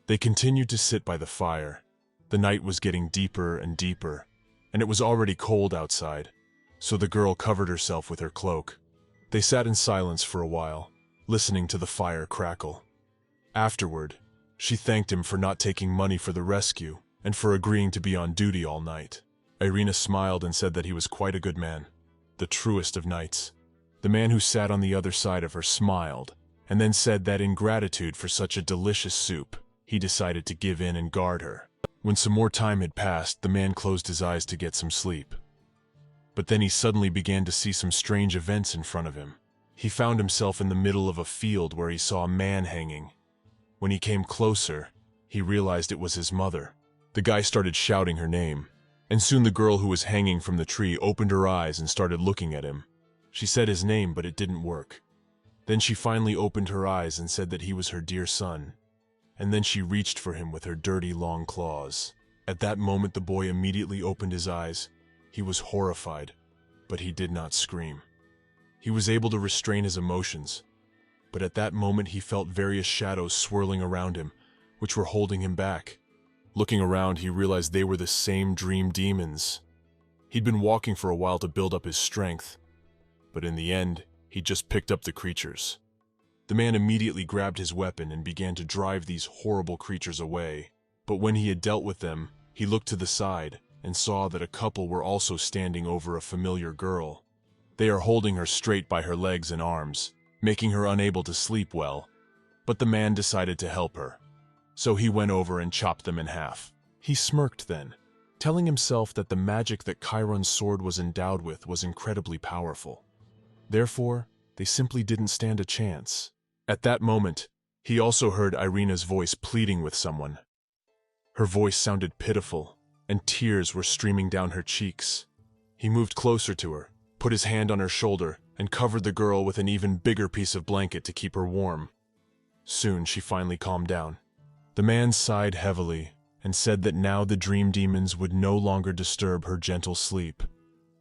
They continued to sit by the fire. The night was getting deeper and deeper, and it was already cold outside, so the girl covered herself with her cloak. They sat in silence for a while, listening to the fire crackle. Afterward, she thanked him for not taking money for the rescue and for agreeing to be on duty all night. Irina smiled and said that he was quite a good man, the truest of knights. The man who sat on the other side of her smiled, and then said that in gratitude for such a delicious soup, he decided to give in and guard her. When some more time had passed, the man closed his eyes to get some sleep. But then he suddenly began to see some strange events in front of him. He found himself in the middle of a field where he saw a man hanging. When he came closer, he realized it was his mother. The guy started shouting her name, and soon the girl who was hanging from the tree opened her eyes and started looking at him. She said his name, but it didn't work. Then she finally opened her eyes and said that he was her dear son. And then she reached for him with her dirty long claws. At that moment, the boy immediately opened his eyes. He was horrified, but he did not scream. He was able to restrain his emotions, but at that moment he felt various shadows swirling around him, which were holding him back. Looking around, he realized they were the same dream demons. He'd been walking for a while to build up his strength, but in the end, he just picked up the creatures. The man immediately grabbed his weapon and began to drive these horrible creatures away. But when he had dealt with them, he looked to the side and saw that a couple were also standing over a familiar girl. They are holding her straight by her legs and arms, making her unable to sleep well. But the man decided to help her, so he went over and chopped them in half. He smirked then, telling himself that the magic that Chiron's sword was endowed with was incredibly powerful. Therefore, they simply didn't stand a chance. At that moment, he also heard Irina's voice pleading with someone. Her voice sounded pitiful, and tears were streaming down her cheeks. He moved closer to her, put his hand on her shoulder, and covered the girl with an even bigger piece of blanket to keep her warm. Soon she finally calmed down. The man sighed heavily and said that now the dream demons would no longer disturb her gentle sleep.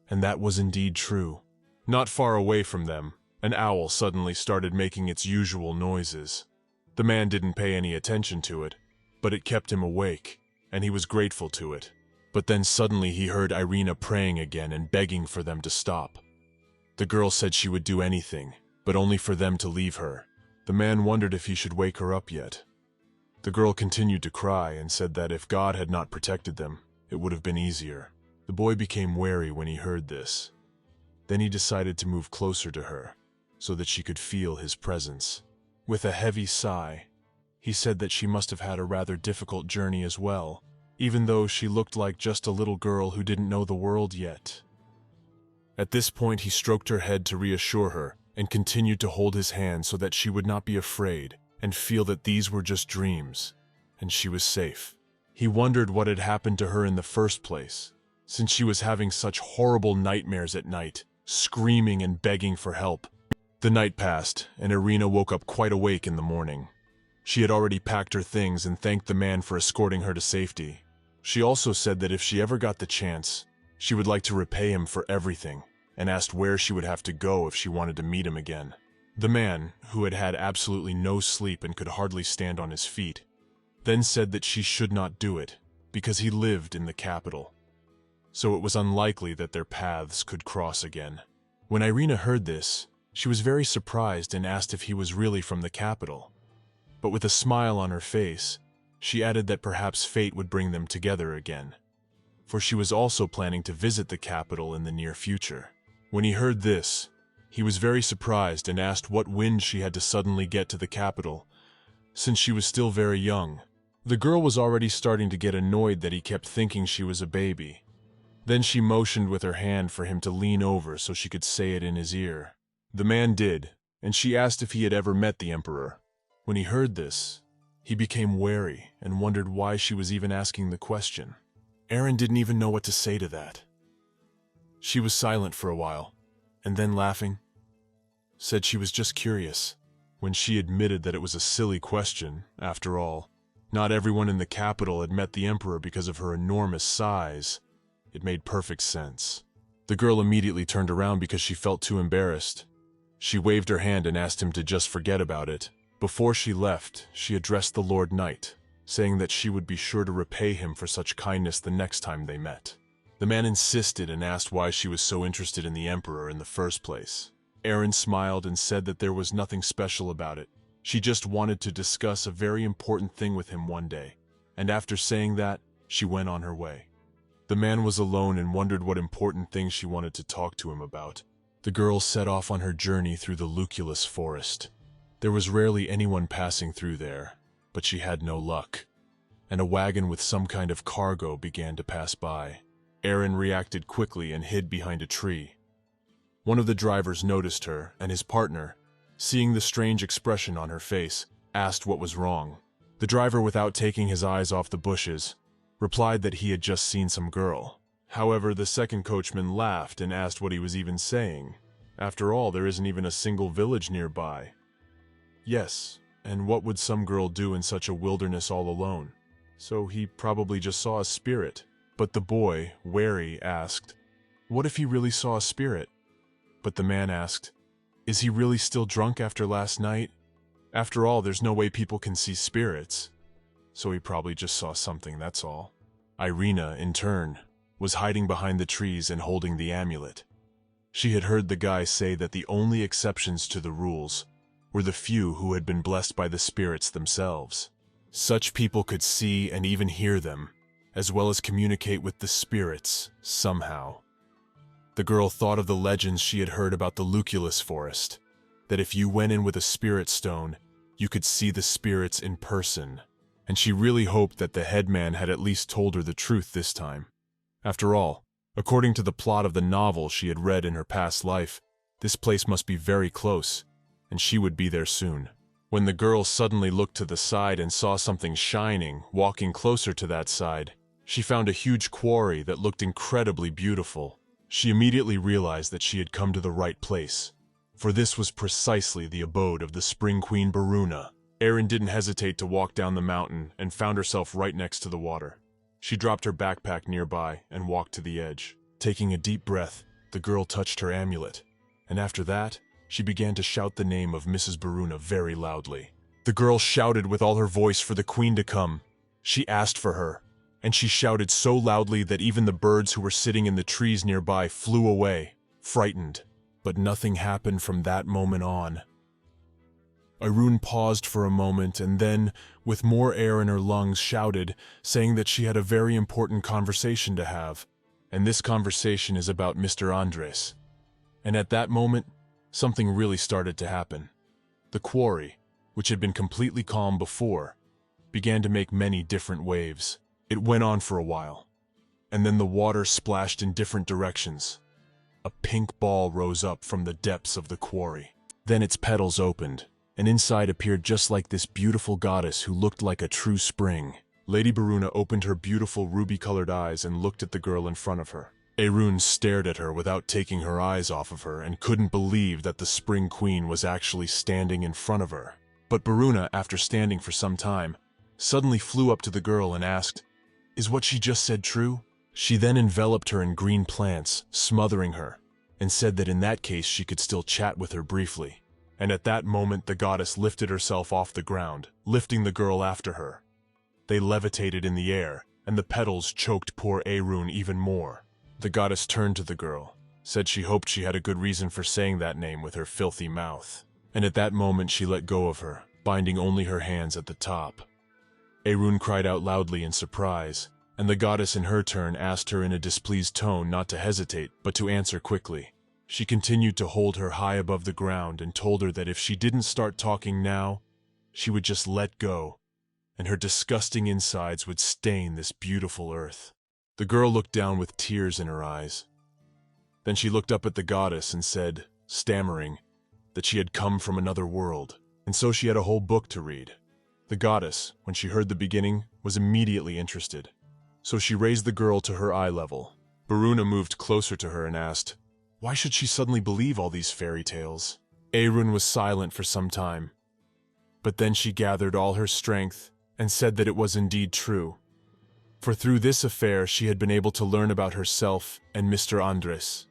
And that was indeed true. Not far away from them, an owl suddenly started making its usual noises. The man didn't pay any attention to it, but it kept him awake, and he was grateful to it. But then suddenly he heard Irina praying again and begging for them to stop. The girl said she would do anything, but only for them to leave her. The man wondered if he should wake her up yet. The girl continued to cry and said that if God had not protected them, it would have been easier. The boy became wary when he heard this. Then he decided to move closer to her, so that she could feel his presence. With a heavy sigh, He said that she must have had a rather difficult journey as well, even though she looked like just a little girl who didn't know the world yet. At this point, he stroked her head to reassure her and continued to hold his hand so that she would not be afraid and feel that these were just dreams, and she was safe. He wondered what had happened to her in the first place, since she was having such horrible nightmares at night, screaming and begging for help. The night passed, and Irina woke up quite awake in the morning. She had already packed her things and thanked the man for escorting her to safety. She also said that if she ever got the chance, she would like to repay him for everything, and asked where she would have to go if she wanted to meet him again. The man, who had had absolutely no sleep and could hardly stand on his feet, then said that she should not do it, because he lived in the capital. So it was unlikely that their paths could cross again. When Irina heard this, she was very surprised and asked if he was really from the capital. But with a smile on her face, she added that perhaps fate would bring them together again, for she was also planning to visit the capital in the near future. When he heard this, he was very surprised and asked what wind she had to suddenly get to the capital, since she was still very young. The girl was already starting to get annoyed that he kept thinking she was a baby. Then she motioned with her hand for him to lean over so she could say it in his ear. The man did, and she asked if he had ever met the emperor. When he heard this, he became wary and wondered why she was even asking the question. Aaron didn't even know what to say to that. She was silent for a while, and then laughing, said she was just curious. When she admitted that it was a silly question, after all, not everyone in the capital had met the emperor because of her enormous size. It made perfect sense. The girl immediately turned around because she felt too embarrassed. She waved her hand and asked him to just forget about it. Before she left, she addressed the Lord Knight, saying that she would be sure to repay him for such kindness the next time they met. The man insisted and asked why she was so interested in the emperor in the first place. Aaron smiled and said that there was nothing special about it. She just wanted to discuss a very important thing with him one day, and after saying that, she went on her way. The man was alone and wondered what important thing she wanted to talk to him about. The girl set off on her journey through the Luculus forest. There was rarely anyone passing through there, but she had no luck, and a wagon with some kind of cargo began to pass by. Aaron reacted quickly and hid behind a tree. One of the drivers noticed her, and his partner, seeing the strange expression on her face, asked what was wrong. The driver, without taking his eyes off the bushes, replied that he had just seen some girl. However, the second coachman laughed and asked what he was even saying. After all, there isn't even a single village nearby. Yes, and what would some girl do in such a wilderness all alone? So he probably just saw a spirit. But the boy, wary, asked, "What if he really saw a spirit?" But the man asked, "Is he really still drunk after last night? After all, there's no way people can see spirits." So he probably just saw something, that's all. Irina, in turn, was hiding behind the trees and holding the amulet. She had heard the guy say that the only exceptions to the rules were the few who had been blessed by the spirits themselves. Such people could see and even hear them, as well as communicate with the spirits, somehow. The girl thought of the legends she had heard about the Luculus forest, that if you went in with a spirit stone, you could see the spirits in person, and she really hoped that the headman had at least told her the truth this time. After all, according to the plot of the novel she had read in her past life, this place must be very close, and she would be there soon. When the girl suddenly looked to the side and saw something shining, walking closer to that side, she found a huge quarry that looked incredibly beautiful. She immediately realized that she had come to the right place, for this was precisely the abode of the Spring Queen Baruna. Erin didn't hesitate to walk down the mountain and found herself right next to the water. She dropped her backpack nearby and walked to the edge. Taking a deep breath, the girl touched her amulet, and after that, she began to shout the name of Mrs. Baruna very loudly. The girl shouted with all her voice for the queen to come. She asked for her, and she shouted so loudly that even the birds who were sitting in the trees nearby flew away, frightened. But nothing happened from that moment on. Irene paused for a moment and then, with more air in her lungs, shouted, saying that she had a very important conversation to have, and this conversation is about Mr. Andres. And at that moment, something really started to happen. The quarry, which had been completely calm before, began to make many different waves. It went on for a while, and then the water splashed in different directions. A pink ball rose up from the depths of the quarry. Then its petals opened, and inside appeared just like this beautiful goddess who looked like a true spring. Lady Baruna opened her beautiful ruby-colored eyes and looked at the girl in front of her. Arun stared at her without taking her eyes off of her and couldn't believe that the Spring Queen was actually standing in front of her. But Baruna, after standing for some time, suddenly flew up to the girl and asked, "Is what she just said true?" She then enveloped her in green plants, smothering her, and said that in that case she could still chat with her briefly. And at that moment the goddess lifted herself off the ground, lifting the girl after her. They levitated in the air, and the petals choked poor Arun even more. The goddess turned to the girl, said she hoped she had a good reason for saying that name with her filthy mouth. And at that moment she let go of her, binding only her hands at the top. Arun cried out loudly in surprise, and the goddess in her turn asked her in a displeased tone not to hesitate, but to answer quickly. She continued to hold her high above the ground and told her that if she didn't start talking now, she would just let go, and her disgusting insides would stain this beautiful earth. The girl looked down with tears in her eyes. Then she looked up at the goddess and said, stammering, that she had come from another world, and so she had a whole book to read. The goddess, when she heard the beginning, was immediately interested. So she raised the girl to her eye level. Baruna moved closer to her and asked, why should she suddenly believe all these fairy tales? Arun was silent for some time, but then she gathered all her strength and said that it was indeed true. For through this affair she had been able to learn about herself and Mr. Andres.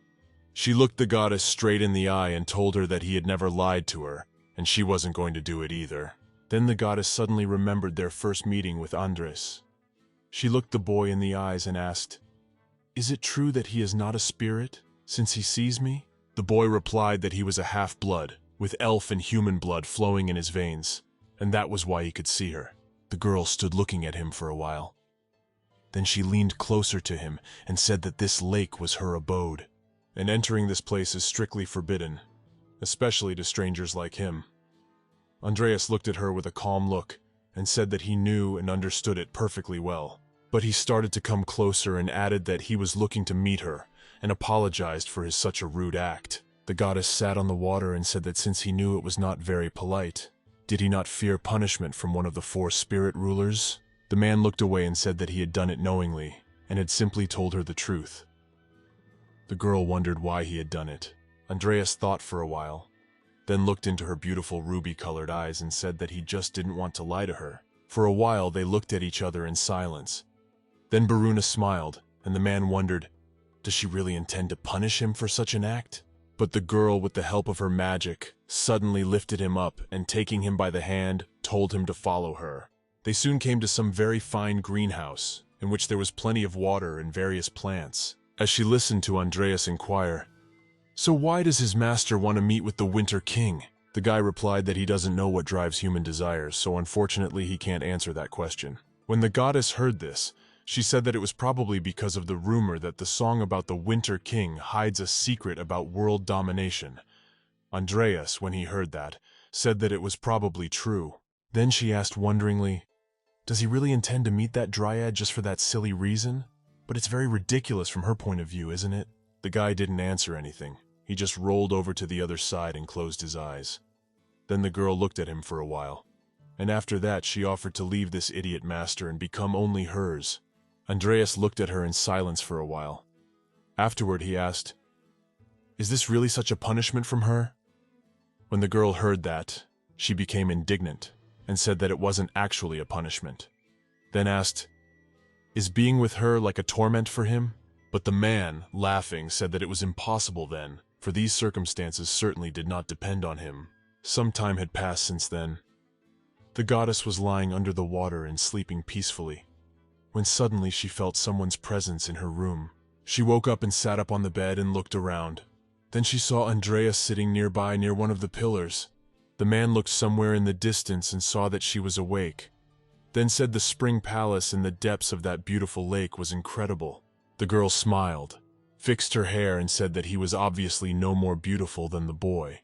She looked the goddess straight in the eye and told her that he had never lied to her, and she wasn't going to do it either. Then the goddess suddenly remembered their first meeting with Andres. She looked the boy in the eyes and asked, "Is it true that he is not a spirit, since he sees me?" The boy replied that he was a half-blood, with elf and human blood flowing in his veins, and that was why he could see her. The girl stood looking at him for a while. Then she leaned closer to him and said that this lake was her abode, and entering this place is strictly forbidden, especially to strangers like him. Andreas looked at her with a calm look and said that he knew and understood it perfectly well. But he started to come closer and added that he was looking to meet her and apologized for such a rude act. The goddess sat on the water and said that since he knew it was not very polite, did he not fear punishment from one of the 4 spirit rulers? The man looked away and said that he had done it knowingly and had simply told her the truth. The girl wondered why he had done it. Andreas thought for a while, then looked into her beautiful ruby-colored eyes and said that he just didn't want to lie to her. For a while they looked at each other in silence. Then Baruna smiled, and the man wondered, does she really intend to punish him for such an act? But the girl, with the help of her magic, suddenly lifted him up and taking him by the hand, told him to follow her. They soon came to some very fine greenhouse, in which there was plenty of water and various plants. As she listened to Andreas inquire, "So why does his master want to meet with the Winter King?" The guy replied that he doesn't know what drives human desires, so unfortunately he can't answer that question. When the goddess heard this, she said that it was probably because of the rumor that the song about the Winter King hides a secret about world domination. Andreas, when he heard that, said that it was probably true. Then she asked wonderingly, does he really intend to meet that dryad just for that silly reason? But it's very ridiculous from her point of view, isn't it? The guy didn't answer anything. He just rolled over to the other side and closed his eyes. Then the girl looked at him for a while, and after that she offered to leave this idiot master and become only hers. Andreas looked at her in silence for a while. Afterward he asked, "Is this really such a punishment from her?" When the girl heard that, she became indignant and said that it wasn't actually a punishment. Then asked, "Is being with her like a torment for him?" But the man, laughing, said that it was impossible then, for these circumstances certainly did not depend on him. Some time had passed since then. The goddess was lying under the water and sleeping peacefully, when suddenly she felt someone's presence in her room. She woke up and sat up on the bed and looked around. Then she saw Andreas sitting nearby near one of the pillars. The man looked somewhere in the distance and saw that she was awake. Then said the spring palace in the depths of that beautiful lake was incredible. The girl smiled, fixed her hair and said that he was obviously no more beautiful than the boy.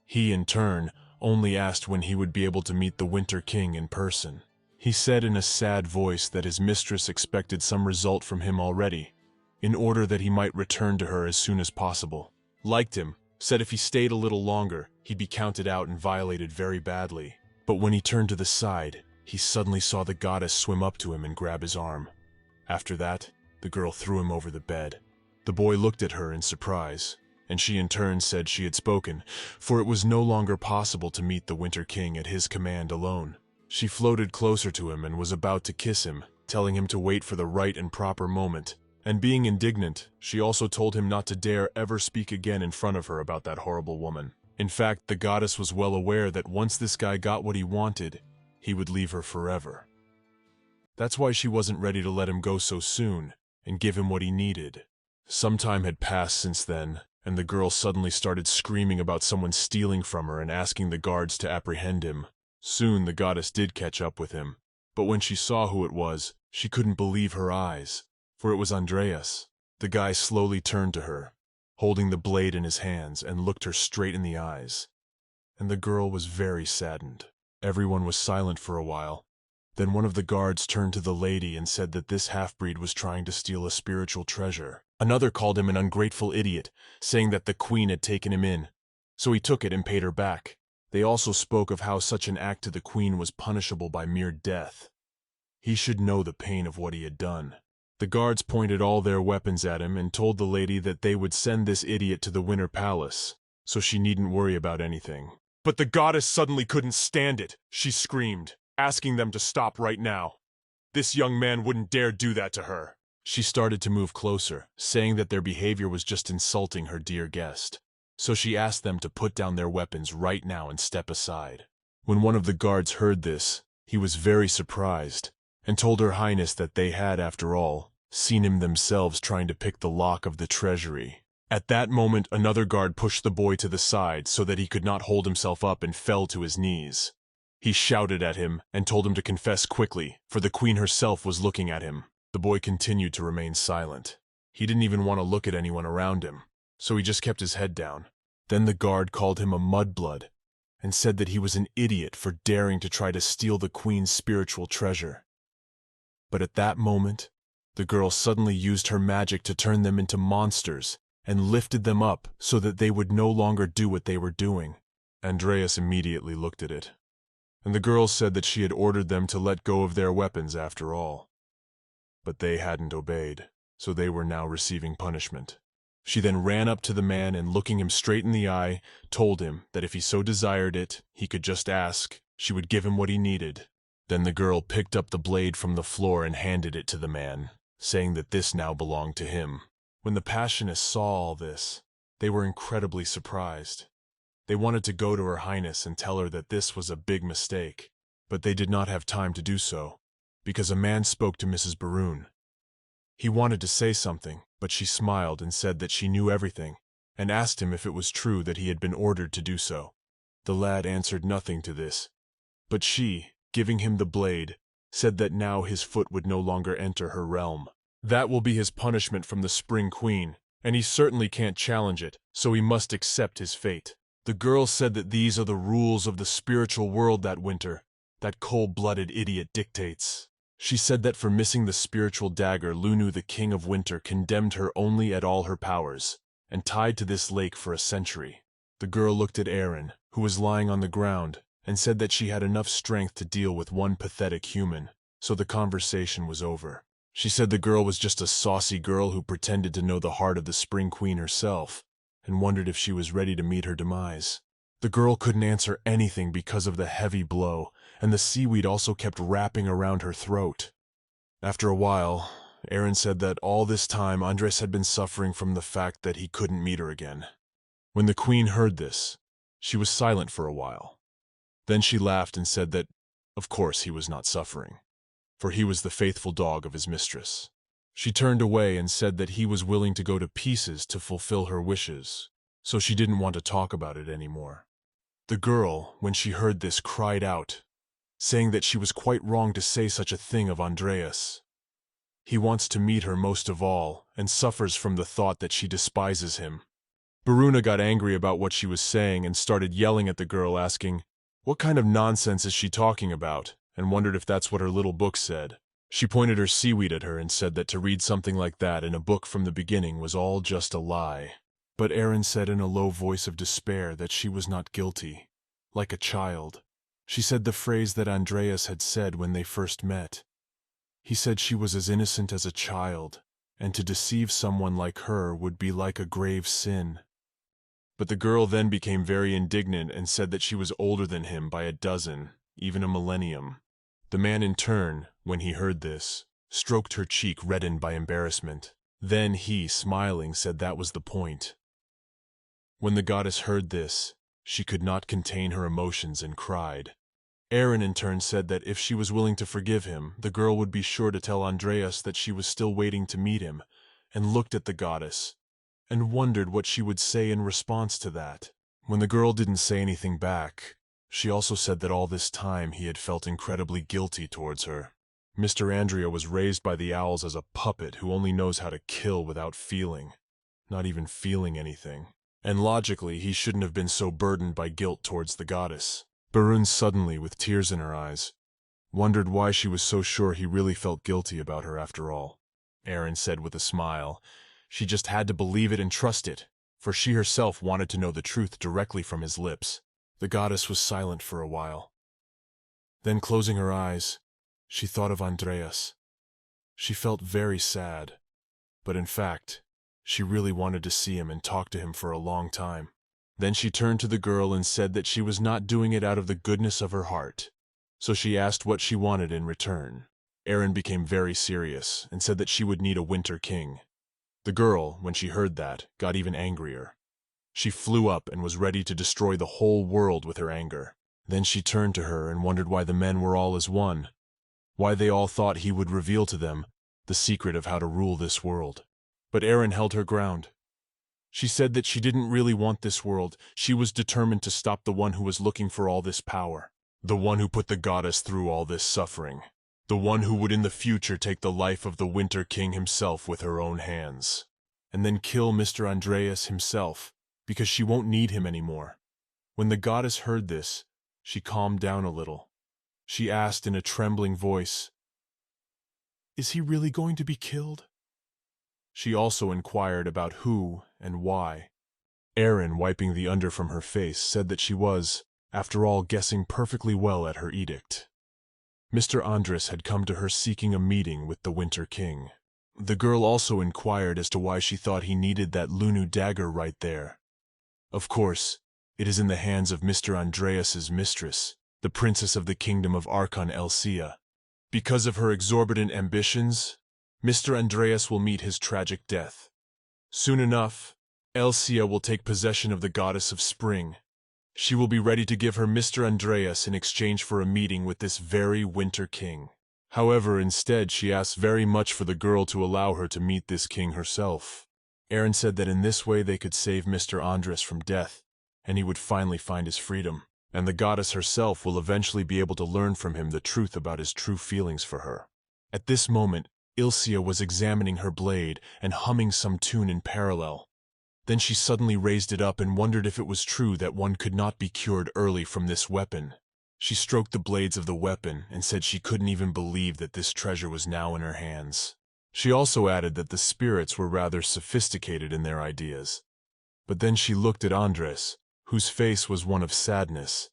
He, in turn, only asked when he would be able to meet the Winter King in person. He said in a sad voice that his mistress expected some result from him already, in order that he might return to her as soon as possible. Liked him, said if he stayed a little longer, he'd be counted out and violated very badly. But when he turned to the side, he suddenly saw the goddess swim up to him and grab his arm. After that, the girl threw him over the bed. The boy looked at her in surprise, and she in turn said she had spoken, for it was no longer possible to meet the Winter King at his command alone. She floated closer to him and was about to kiss him, telling him to wait for the right and proper moment. And being indignant, she also told him not to dare ever speak again in front of her about that horrible woman. In fact, the goddess was well aware that once this guy got what he wanted, he would leave her forever. That's why she wasn't ready to let him go so soon and give him what he needed. Some time had passed since then, and the girl suddenly started screaming about someone stealing from her and asking the guards to apprehend him. Soon the goddess did catch up with him, but when she saw who it was, she couldn't believe her eyes, for it was Andreas. The guy slowly turned to her, holding the blade in his hands, and looked her straight in the eyes. And the girl was very saddened. Everyone was silent for a while. Then one of the guards turned to the lady and said that this half-breed was trying to steal a spiritual treasure. Another called him an ungrateful idiot, saying that the queen had taken him in, so he took it and paid her back. They also spoke of how such an act to the queen was punishable by mere death. He should know the pain of what he had done. The guards pointed all their weapons at him and told the lady that they would send this idiot to the Winter Palace, so she needn't worry about anything. But the goddess suddenly couldn't stand it. She screamed, asking them to stop right now. This young man wouldn't dare do that to her. She started to move closer, saying that their behavior was just insulting her dear guest. So she asked them to put down their weapons right now and step aside. When one of the guards heard this, he was very surprised, and told Her Highness that they had, after all, seen him themselves trying to pick the lock of the treasury. At that moment, another guard pushed the boy to the side so that he could not hold himself up and fell to his knees. He shouted at him and told him to confess quickly, for the queen herself was looking at him. The boy continued to remain silent. He didn't even want to look at anyone around him, so he just kept his head down. Then the guard called him a mudblood and said that he was an idiot for daring to try to steal the queen's spiritual treasure. But at that moment, the girl suddenly used her magic to turn them into monsters and lifted them up so that they would no longer do what they were doing. Andreas immediately looked at it, and the girl said that she had ordered them to let go of their weapons after all. But they hadn't obeyed, so they were now receiving punishment. She then ran up to the man and, looking him straight in the eye, told him that if he so desired it, he could just ask. She would give him what he needed. Then the girl picked up the blade from the floor and handed it to the man, saying that this now belonged to him. When the Passionists saw all this, they were incredibly surprised. They wanted to go to Her Highness and tell her that this was a big mistake, but they did not have time to do so, because a man spoke to Mrs. Baroon. He wanted to say something, but she smiled and said that she knew everything, and asked him if it was true that he had been ordered to do so. The lad answered nothing to this, but she, giving him the blade, said that now his foot would no longer enter her realm. That will be his punishment from the Spring Queen, and he certainly can't challenge it, so he must accept his fate. The girl said that these are the rules of the spiritual world that winter, that cold-blooded idiot dictates. She said that for missing the spiritual dagger, Lunu, the king of winter, condemned her only at all her powers, and tied to this lake for a century. The girl looked at Aaron, who was lying on the ground, and said that she had enough strength to deal with one pathetic human, so the conversation was over. She said the girl was just a saucy girl who pretended to know the heart of the Spring Queen herself, and wondered if she was ready to meet her demise. The girl couldn't answer anything because of the heavy blow, and the seaweed also kept wrapping around her throat. After a while, Aaron said that all this time Andres had been suffering from the fact that he couldn't meet her again. When the queen heard this, she was silent for a while. Then she laughed and said that, of course, he was not suffering, for he was the faithful dog of his mistress. She turned away and said that he was willing to go to pieces to fulfill her wishes, so she didn't want to talk about it anymore. The girl, when she heard this, cried out, saying that she was quite wrong to say such a thing of Andreas. He wants to meet her most of all, and suffers from the thought that she despises him. Baruna got angry about what she was saying and started yelling at the girl, asking, What kind of nonsense is she talking about? And wondered if that's what her little book said. She pointed her seaweed at her and said that to read something like that in a book from the beginning was all just a lie. But Erin said in a low voice of despair that she was not guilty. Like a child. She said the phrase that Andreas had said when they first met. He said she was as innocent as a child, and to deceive someone like her would be like a grave sin. But the girl then became very indignant and said that she was older than him by a dozen, even a millennium. The man in turn, when he heard this, stroked her cheek reddened by embarrassment. Then he, smiling, said that was the point. When the goddess heard this, she could not contain her emotions and cried. Erin in turn said that if she was willing to forgive him, the girl would be sure to tell Andreas that she was still waiting to meet him, and looked at the goddess, and wondered what she would say in response to that. When the girl didn't say anything back, she also said that all this time he had felt incredibly guilty towards her. Mr. Andrea was raised by the owls as a puppet who only knows how to kill without feeling, not even feeling anything. And logically, he shouldn't have been so burdened by guilt towards the goddess. Barun suddenly, with tears in her eyes, wondered why she was so sure he really felt guilty about her after all. Erin said with a smile, she just had to believe it and trust it, for she herself wanted to know the truth directly from his lips. The goddess was silent for a while. Then, closing her eyes, she thought of Andreas. She felt very sad, but in fact, she really wanted to see him and talk to him for a long time. Then she turned to the girl and said that she was not doing it out of the goodness of her heart, so she asked what she wanted in return. Erin became very serious and said that she would need a winter king. The girl, when she heard that, got even angrier. She flew up and was ready to destroy the whole world with her anger. Then she turned to her and wondered why the men were all as one, why they all thought he would reveal to them the secret of how to rule this world. But Erin held her ground. She said that she didn't really want this world. She was determined to stop the one who was looking for all this power, the one who put the goddess through all this suffering, the one who would in the future take the life of the Winter King himself with her own hands, and then kill Mr. Andreas himself, because she won't need him anymore. When the goddess heard this, she calmed down a little. She asked in a trembling voice, "Is he really going to be killed?" She also inquired about who and why. Erin, wiping the under from her face, said that she was, after all, guessing perfectly well at her edict. Mr. Andres had come to her seeking a meeting with the Winter King. The girl also inquired as to why she thought he needed that Lunu dagger right there. Of course, it is in the hands of Mr. Andreas's mistress, the princess of the kingdom of Archon Elsia. Because of her exorbitant ambitions, Mr. Andreas will meet his tragic death. Soon enough, Elsia will take possession of the goddess of spring. She will be ready to give her Mr. Andreas in exchange for a meeting with this very Winter King. However, instead she asks very much for the girl to allow her to meet this king herself. Erin said that in this way they could save Mr. Andres from death, and he would finally find his freedom. And the goddess herself will eventually be able to learn from him the truth about his true feelings for her. At this moment, Ilsia was examining her blade and humming some tune in parallel. Then she suddenly raised it up and wondered if it was true that one could not be cured early from this weapon. She stroked the blades of the weapon and said she couldn't even believe that this treasure was now in her hands. She also added that the spirits were rather sophisticated in their ideas. But then she looked at Andres, whose face was one of sadness,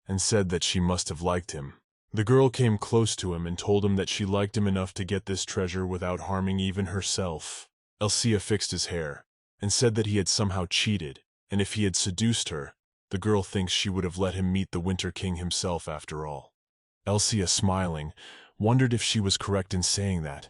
and said that she must have liked him. The girl came close to him and told him that she liked him enough to get this treasure without harming even herself. Elsia fixed his hair and said that he had somehow cheated, and if he had seduced her, the girl thinks she would have let him meet the Winter King himself after all. Elsia, smiling, wondered if she was correct in saying that.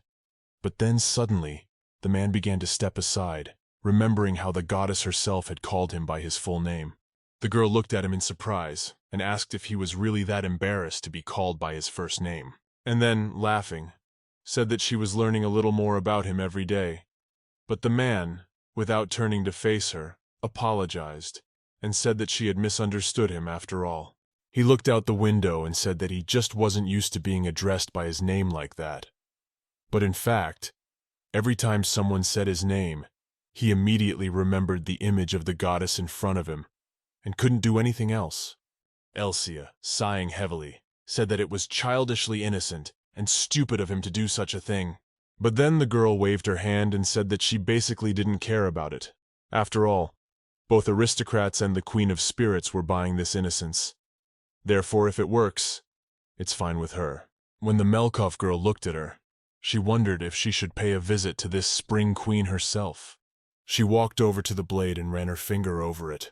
But then suddenly, the man began to step aside, remembering how the goddess herself had called him by his full name. The girl looked at him in surprise and asked if he was really that embarrassed to be called by his first name. And then, laughing, said that she was learning a little more about him every day. But the man, without turning to face her, apologized and said that she had misunderstood him after all. He looked out the window and said that he just wasn't used to being addressed by his name like that. But in fact, every time someone said his name, he immediately remembered the image of the goddess in front of him and couldn't do anything else. Elsia, sighing heavily, said that it was childishly innocent and stupid of him to do such a thing. But then the girl waved her hand and said that she basically didn't care about it. After all, both aristocrats and the Queen of Spirits were buying this innocence. Therefore, if it works, it's fine with her. When the Melkov girl looked at her, she wondered if she should pay a visit to this spring queen herself. She walked over to the blade and ran her finger over it,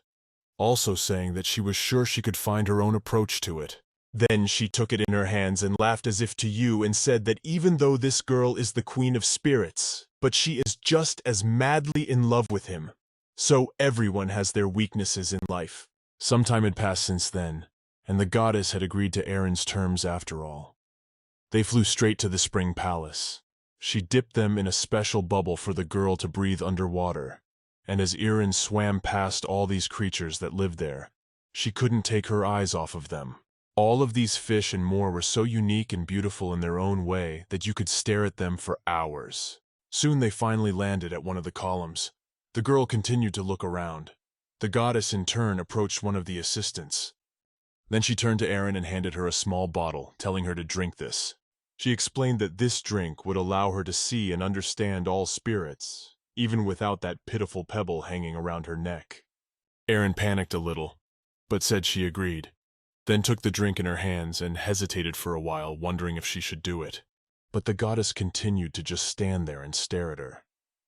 also saying that she was sure she could find her own approach to it. Then she took it in her hands and laughed as if to you and said that even though this girl is the Queen of Spirits, but she is just as madly in love with him. So everyone has their weaknesses in life. Some time had passed since then, and the goddess had agreed to Aaron's terms after all. They flew straight to the spring palace. She dipped them in a special bubble for the girl to breathe underwater, and as Aaron swam past all these creatures that lived there, she couldn't take her eyes off of them. All of these fish and more were so unique and beautiful in their own way that you could stare at them for hours. Soon they finally landed at one of the columns. The girl continued to look around. The goddess in turn approached one of the assistants. Then she turned to Aaron and handed her a small bottle, telling her to drink this. She explained that this drink would allow her to see and understand all spirits, even without that pitiful pebble hanging around her neck. Aaron panicked a little, but said she agreed, then took the drink in her hands and hesitated for a while, wondering if she should do it. But the goddess continued to just stand there and stare at her.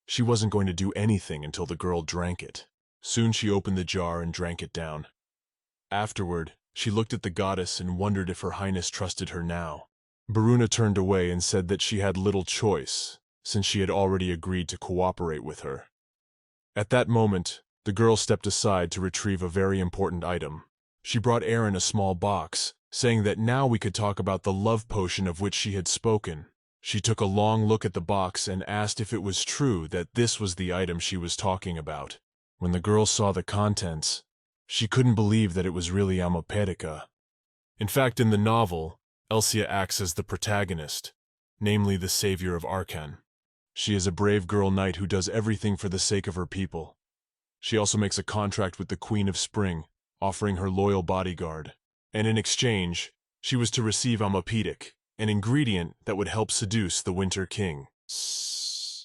She wasn't going to do anything until the girl drank it. Soon she opened the jar and drank it down. Afterward, she looked at the goddess and wondered if Her Highness trusted her now. Baruna turned away and said that she had little choice, since she had already agreed to cooperate with her. At that moment, the girl stepped aside to retrieve a very important item. She brought Aaron a small box, saying that now we could talk about the love potion of which she had spoken. She took a long look at the box and asked if it was true that this was the item she was talking about. When the girl saw the contents, she couldn't believe that it was really Amopedica. In fact, in the novel, Elsia acts as the protagonist, namely the savior of Arkan. She is a brave girl knight who does everything for the sake of her people. She also makes a contract with the Queen of Spring, offering her loyal bodyguard. And in exchange, she was to receive Amopedic, an ingredient that would help seduce the Winter King.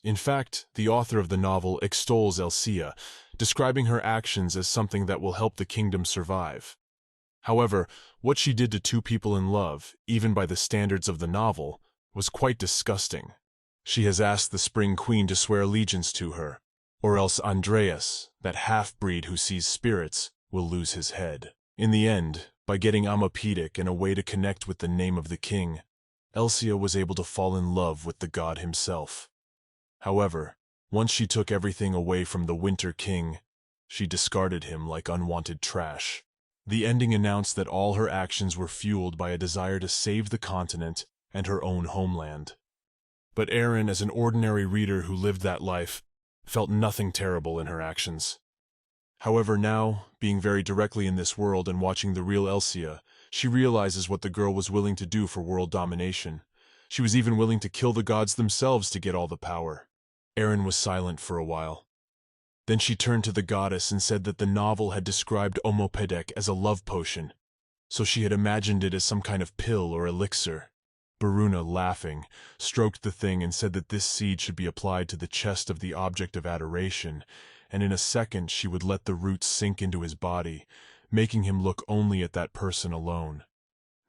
In fact, the author of the novel extols Elsia, describing her actions as something that will help the kingdom survive. However, what she did to two people in love, even by the standards of the novel, was quite disgusting. She has asked the Spring Queen to swear allegiance to her, or else Andreas, that half-breed who sees spirits, will lose his head. In the end, by getting Amopedic and a way to connect with the name of the king, Elsia was able to fall in love with the god himself. However, once she took everything away from the Winter King, she discarded him like unwanted trash. The ending announced that all her actions were fueled by a desire to save the continent and her own homeland. But Aaron, as an ordinary reader who lived that life, felt nothing terrible in her actions. However, now, being very directly in this world and watching the real Elsia, she realizes what the girl was willing to do for world domination. She was even willing to kill the gods themselves to get all the power. Aaron was silent for a while. Then she turned to the goddess and said that the novel had described Omopedek as a love potion, so she had imagined it as some kind of pill or elixir. Baruna, laughing, stroked the thing and said that this seed should be applied to the chest of the object of adoration, and in a second she would let the roots sink into his body, making him look only at that person alone.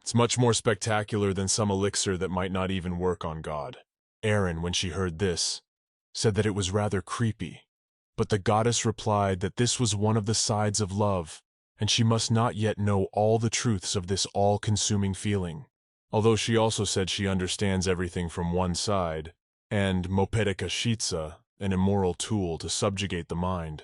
It's much more spectacular than some elixir that might not even work on God. Aaron, when she heard this, said that it was rather creepy. But the goddess replied that this was one of the sides of love, and she must not yet know all the truths of this all-consuming feeling. Although she also said she understands everything from one side, and Mopedica Shitsa, an immoral tool to subjugate the mind.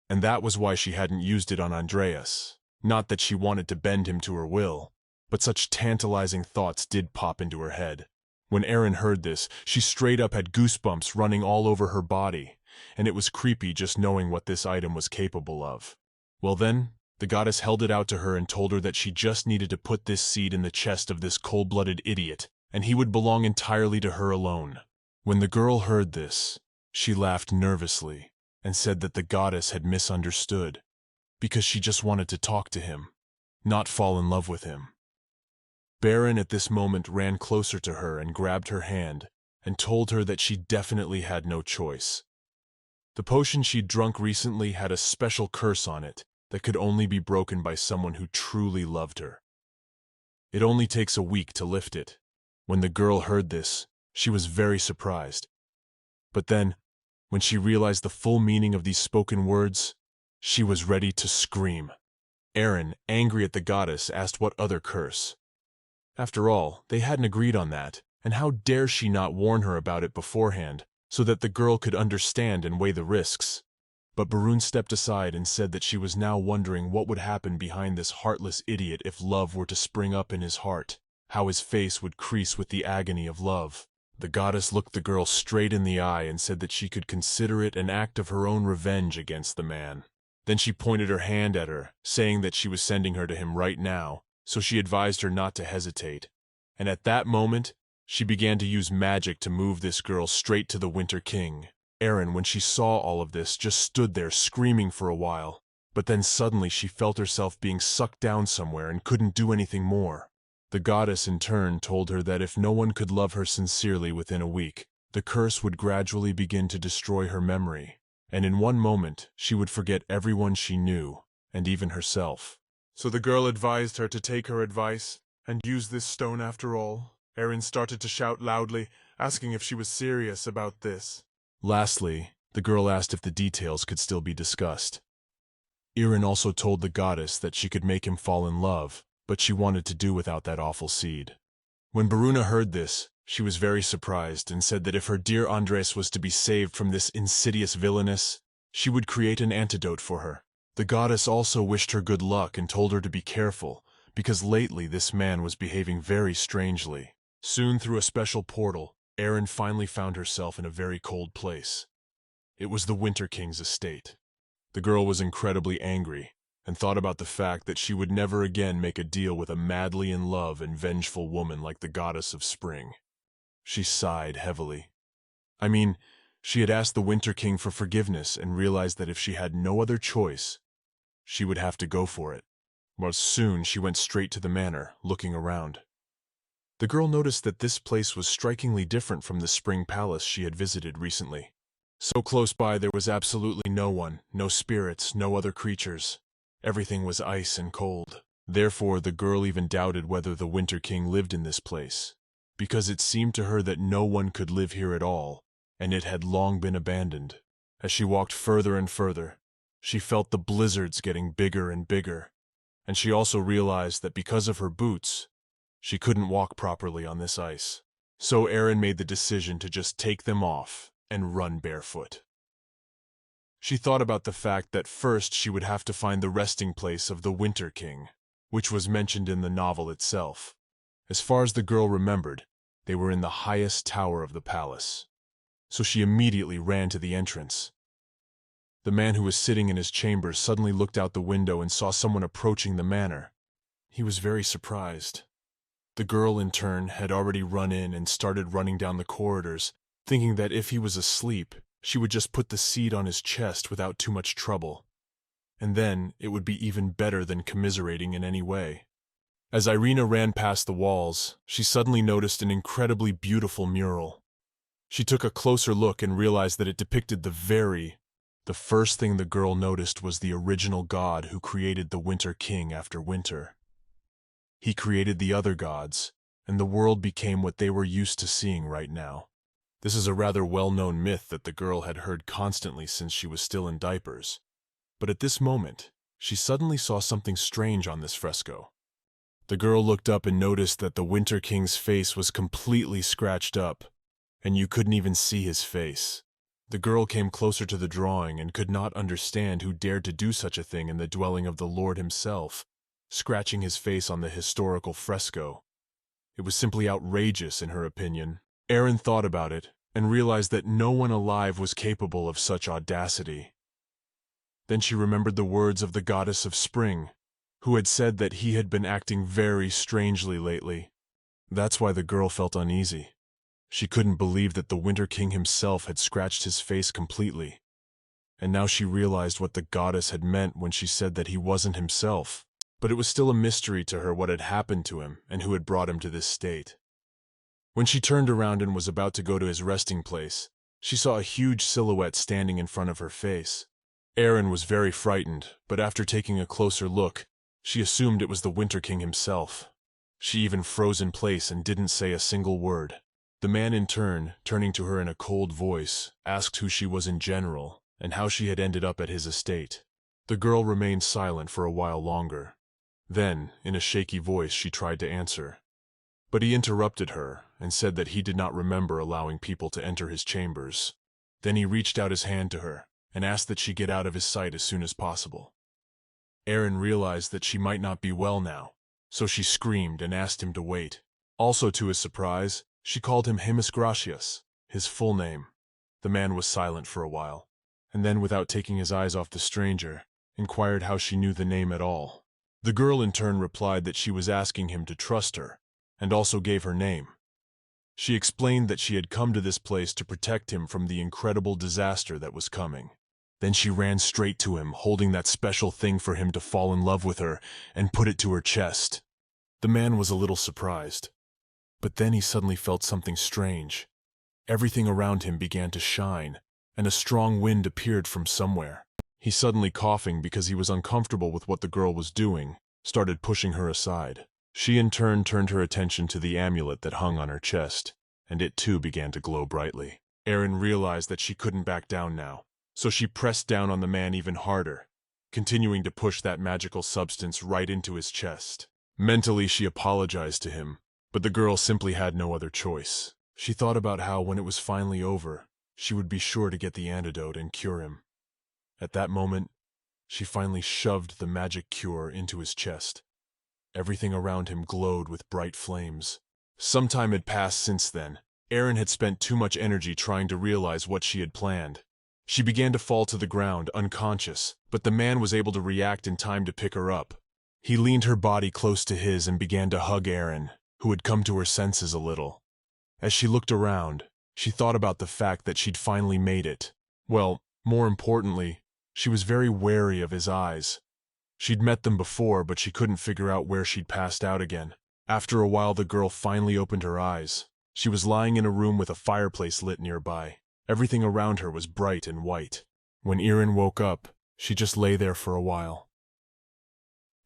And that was why she hadn't used it on Andreas. Not that she wanted to bend him to her will, but such tantalizing thoughts did pop into her head. When Aaron heard this, she straight up had goosebumps running all over her body, and it was creepy just knowing what this item was capable of. Well then, the goddess held it out to her and told her that she just needed to put this seed in the chest of this cold-blooded idiot, and he would belong entirely to her alone. When the girl heard this, she laughed nervously and said that the goddess had misunderstood, because she just wanted to talk to him. not fall in love with him. Baron at this moment ran closer to her and grabbed her hand and told her that she definitely had no choice. The potion she'd drunk recently had a special curse on it that could only be broken by someone who truly loved her. It only takes a week to lift it. When the girl heard this, she was very surprised. But then, when she realized the full meaning of these spoken words, she was ready to scream. Aaron, angry at the goddess, asked what other curse. After all, they hadn't agreed on that, and how dare she not warn her about it beforehand, so that the girl could understand and weigh the risks. But Barun stepped aside and said that she was now wondering what would happen behind this heartless idiot if love were to spring up in his heart, how his face would crease with the agony of love. The goddess looked the girl straight in the eye and said that she could consider it an act of her own revenge against the man. Then she pointed her hand at her, saying that she was sending her to him right now, so she advised her not to hesitate. And at that moment, she began to use magic to move this girl straight to the Winter King. Erin, when she saw all of this, just stood there screaming for a while, but then suddenly she felt herself being sucked down somewhere and couldn't do anything more. The goddess in turn told her that if no one could love her sincerely within a week, the curse would gradually begin to destroy her memory, and in one moment she would forget everyone she knew, and even herself. So the girl advised her to take her advice and use this stone after all. Erin started to shout loudly, asking if she was serious about this. Lastly, the girl asked if the details could still be discussed. Erin also told the goddess that she could make him fall in love, but she wanted to do without that awful seed. When Baruna heard this, she was very surprised and said that if her dear Andres was to be saved from this insidious villainess, she would create an antidote for her. The goddess also wished her good luck and told her to be careful, because lately this man was behaving very strangely. Soon, through a special portal, Erin finally found herself in a very cold place. It was the Winter King's estate. The girl was incredibly angry, and thought about the fact that she would never again make a deal with a madly in love and vengeful woman like the goddess of spring. She sighed heavily. She had asked the Winter King for forgiveness and realized that if she had no other choice, she would have to go for it. But soon she went straight to the manor, looking around. The girl noticed that this place was strikingly different from the spring palace she had visited recently. So close by there was absolutely no one, no spirits, no other creatures. Everything was ice and cold. Therefore, the girl even doubted whether the Winter King lived in this place, because it seemed to her that no one could live here at all, and it had long been abandoned. As she walked further and further, she felt the blizzards getting bigger and bigger, and she also realized that because of her boots, she couldn't walk properly on this ice. So Erin made the decision to just take them off and run barefoot. She thought about the fact that first she would have to find the resting place of the Winter King, which was mentioned in the novel itself. As far as the girl remembered, they were in the highest tower of the palace. So she immediately ran to the entrance. The man who was sitting in his chamber suddenly looked out the window and saw someone approaching the manor. He was very surprised. The girl, in turn, had already run in and started running down the corridors, thinking that if he was asleep, she would just put the seed on his chest without too much trouble. And then it would be even better than commiserating in any way. As Irina ran past the walls, she suddenly noticed an incredibly beautiful mural. She took a closer look and realized that it depicted the first thing the girl noticed was the original god who created the Winter King after winter. He created the other gods, and the world became what they were used to seeing right now. This is a rather well-known myth that the girl had heard constantly since she was still in diapers. But at this moment, she suddenly saw something strange on this fresco. The girl looked up and noticed that the Winter King's face was completely scratched up, and you couldn't even see his face. The girl came closer to the drawing and could not understand who dared to do such a thing in the dwelling of the Lord himself, scratching his face on the historical fresco. It was simply outrageous in her opinion. Erin thought about it and realized that no one alive was capable of such audacity. Then she remembered the words of the goddess of spring, who had said that he had been acting very strangely lately. That's why the girl felt uneasy. She couldn't believe that the Winter King himself had scratched his face completely. And now she realized what the goddess had meant when she said that he wasn't himself. but it was still a mystery to her what had happened to him and who had brought him to this state. When she turned around and was about to go to his resting place, she saw a huge silhouette standing in front of her face. Erin was very frightened, but after taking a closer look, she assumed it was the Winter King himself. She even froze in place and didn't say a single word. The man in turn, turning to her in a cold voice, asked who she was in general and how she had ended up at his estate. The girl remained silent for a while longer. Then, in a shaky voice, she tried to answer. But he interrupted her and said that he did not remember allowing people to enter his chambers. Then he reached out his hand to her and asked that she get out of his sight as soon as possible. Erin realized that she might not be well now, so she screamed and asked him to wait. Also, to his surprise, she called him Himis Gracias, his full name. The man was silent for a while, and then, without taking his eyes off the stranger, inquired how she knew the name at all. The girl in turn replied that she was asking him to trust her, and also gave her name. She explained that she had come to this place to protect him from the incredible disaster that was coming. Then she ran straight to him, holding that special thing for him to fall in love with her, and put it to her chest. The man was a little surprised, but then he suddenly felt something strange. Everything around him began to shine, and a strong wind appeared from somewhere. He, suddenly coughing because he was uncomfortable with what the girl was doing, started pushing her aside. She in turn turned her attention to the amulet that hung on her chest, and it too began to glow brightly. Erin realized that she couldn't back down now, so she pressed down on the man even harder, continuing to push that magical substance right into his chest. Mentally, she apologized to him, but the girl simply had no other choice. She thought about how, when it was finally over, she would be sure to get the antidote and cure him. At that moment, she finally shoved the magic cure into his chest. Everything around him glowed with bright flames. Some time had passed since then. Erin had spent too much energy trying to realize what she had planned. She began to fall to the ground, unconscious, but the man was able to react in time to pick her up. He leaned her body close to his and began to hug Erin, who had come to her senses a little. As she looked around, she thought about the fact that she'd finally made it. Well, more importantly, she was very wary of his eyes. She'd met them before, but she couldn't figure out where she'd passed out again. After a while, the girl finally opened her eyes. She was lying in a room with a fireplace lit nearby. Everything around her was bright and white. When Erin woke up, she just lay there for a while.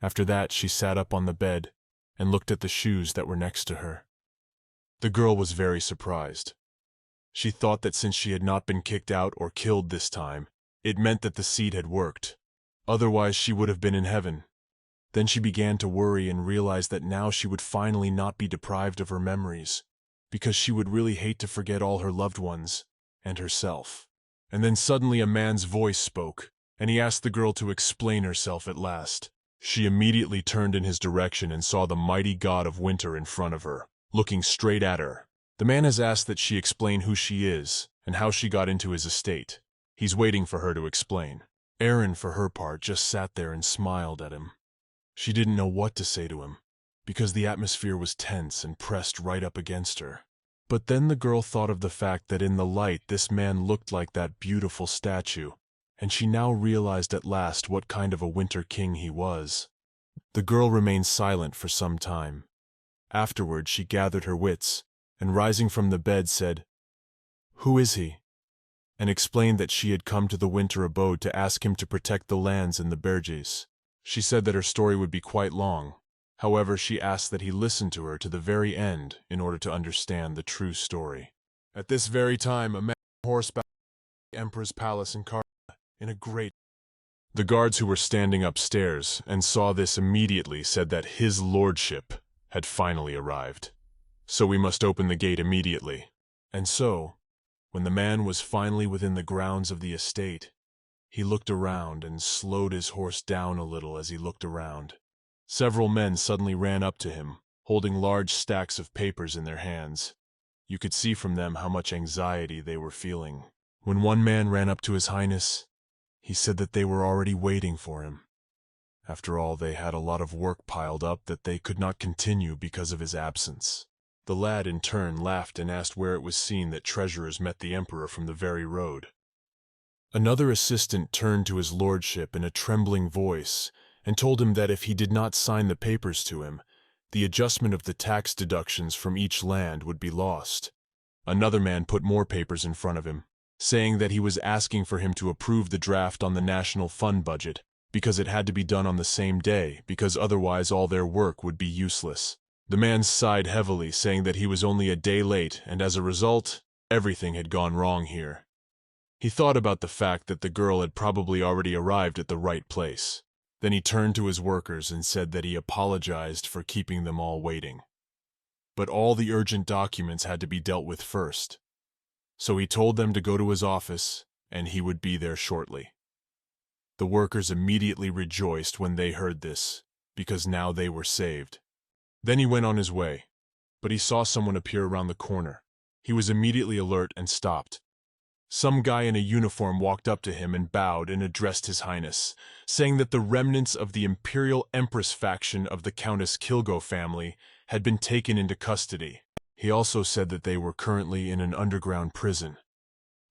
After that, she sat up on the bed and looked at the shoes that were next to her. The girl was very surprised. She thought that since she had not been kicked out or killed this time, it meant that the seed had worked. Otherwise, she would have been in heaven. Then she began to worry and realized that now she would finally not be deprived of her memories, because she would really hate to forget all her loved ones and herself. And then suddenly a man's voice spoke, and he asked the girl to explain herself at last. She immediately turned in his direction and saw the mighty god of winter in front of her, looking straight at her. The man has asked that she explain who she is and how she got into his estate. He's waiting for her to explain. Erin, for her part, just sat there and smiled at him. She didn't know what to say to him, because the atmosphere was tense and pressed right up against her. But then the girl thought of the fact that in the light this man looked like that beautiful statue, and she now realized at last what kind of a winter king he was. The girl remained silent for some time. Afterward, she gathered her wits, and rising from the bed said, "Who is he?" and explained that she had come to the winter abode to ask him to protect the lands in the Berges. She said that her story would be quite long. However, she asked that he listen to her to the very end in order to understand the true story. At this very time, a man on horseback entered the emperor's palace in Karna in a great... The guards who were standing upstairs and saw this immediately said that his lordship had finally arrived. So we must open the gate immediately. And so, when the man was finally within the grounds of the estate, he looked around and slowed his horse down a little as he looked around. Several men suddenly ran up to him, holding large stacks of papers in their hands. You could see from them how much anxiety they were feeling. When one man ran up to His Highness, he said that they were already waiting for him. After all, they had a lot of work piled up that they could not continue because of his absence. The lad in turn laughed and asked where it was seen that treasurers met the emperor from the very road. Another assistant turned to his lordship in a trembling voice and told him that if he did not sign the papers to him, the adjustment of the tax deductions from each land would be lost. Another man put more papers in front of him, saying that he was asking for him to approve the draft on the national fund budget because it had to be done on the same day, because otherwise all their work would be useless. The man sighed heavily, saying that he was only a day late, and as a result, everything had gone wrong here. He thought about the fact that the girl had probably already arrived at the right place. Then he turned to his workers and said that he apologized for keeping them all waiting. But all the urgent documents had to be dealt with first. So he told them to go to his office, and he would be there shortly. The workers immediately rejoiced when they heard this, because now they were saved. Then he went on his way, but he saw someone appear around the corner. He was immediately alert and stopped. Some guy in a uniform walked up to him and bowed and addressed His Highness, saying that the remnants of the Imperial Empress faction of the Countess Kilgo family had been taken into custody. He also said that they were currently in an underground prison.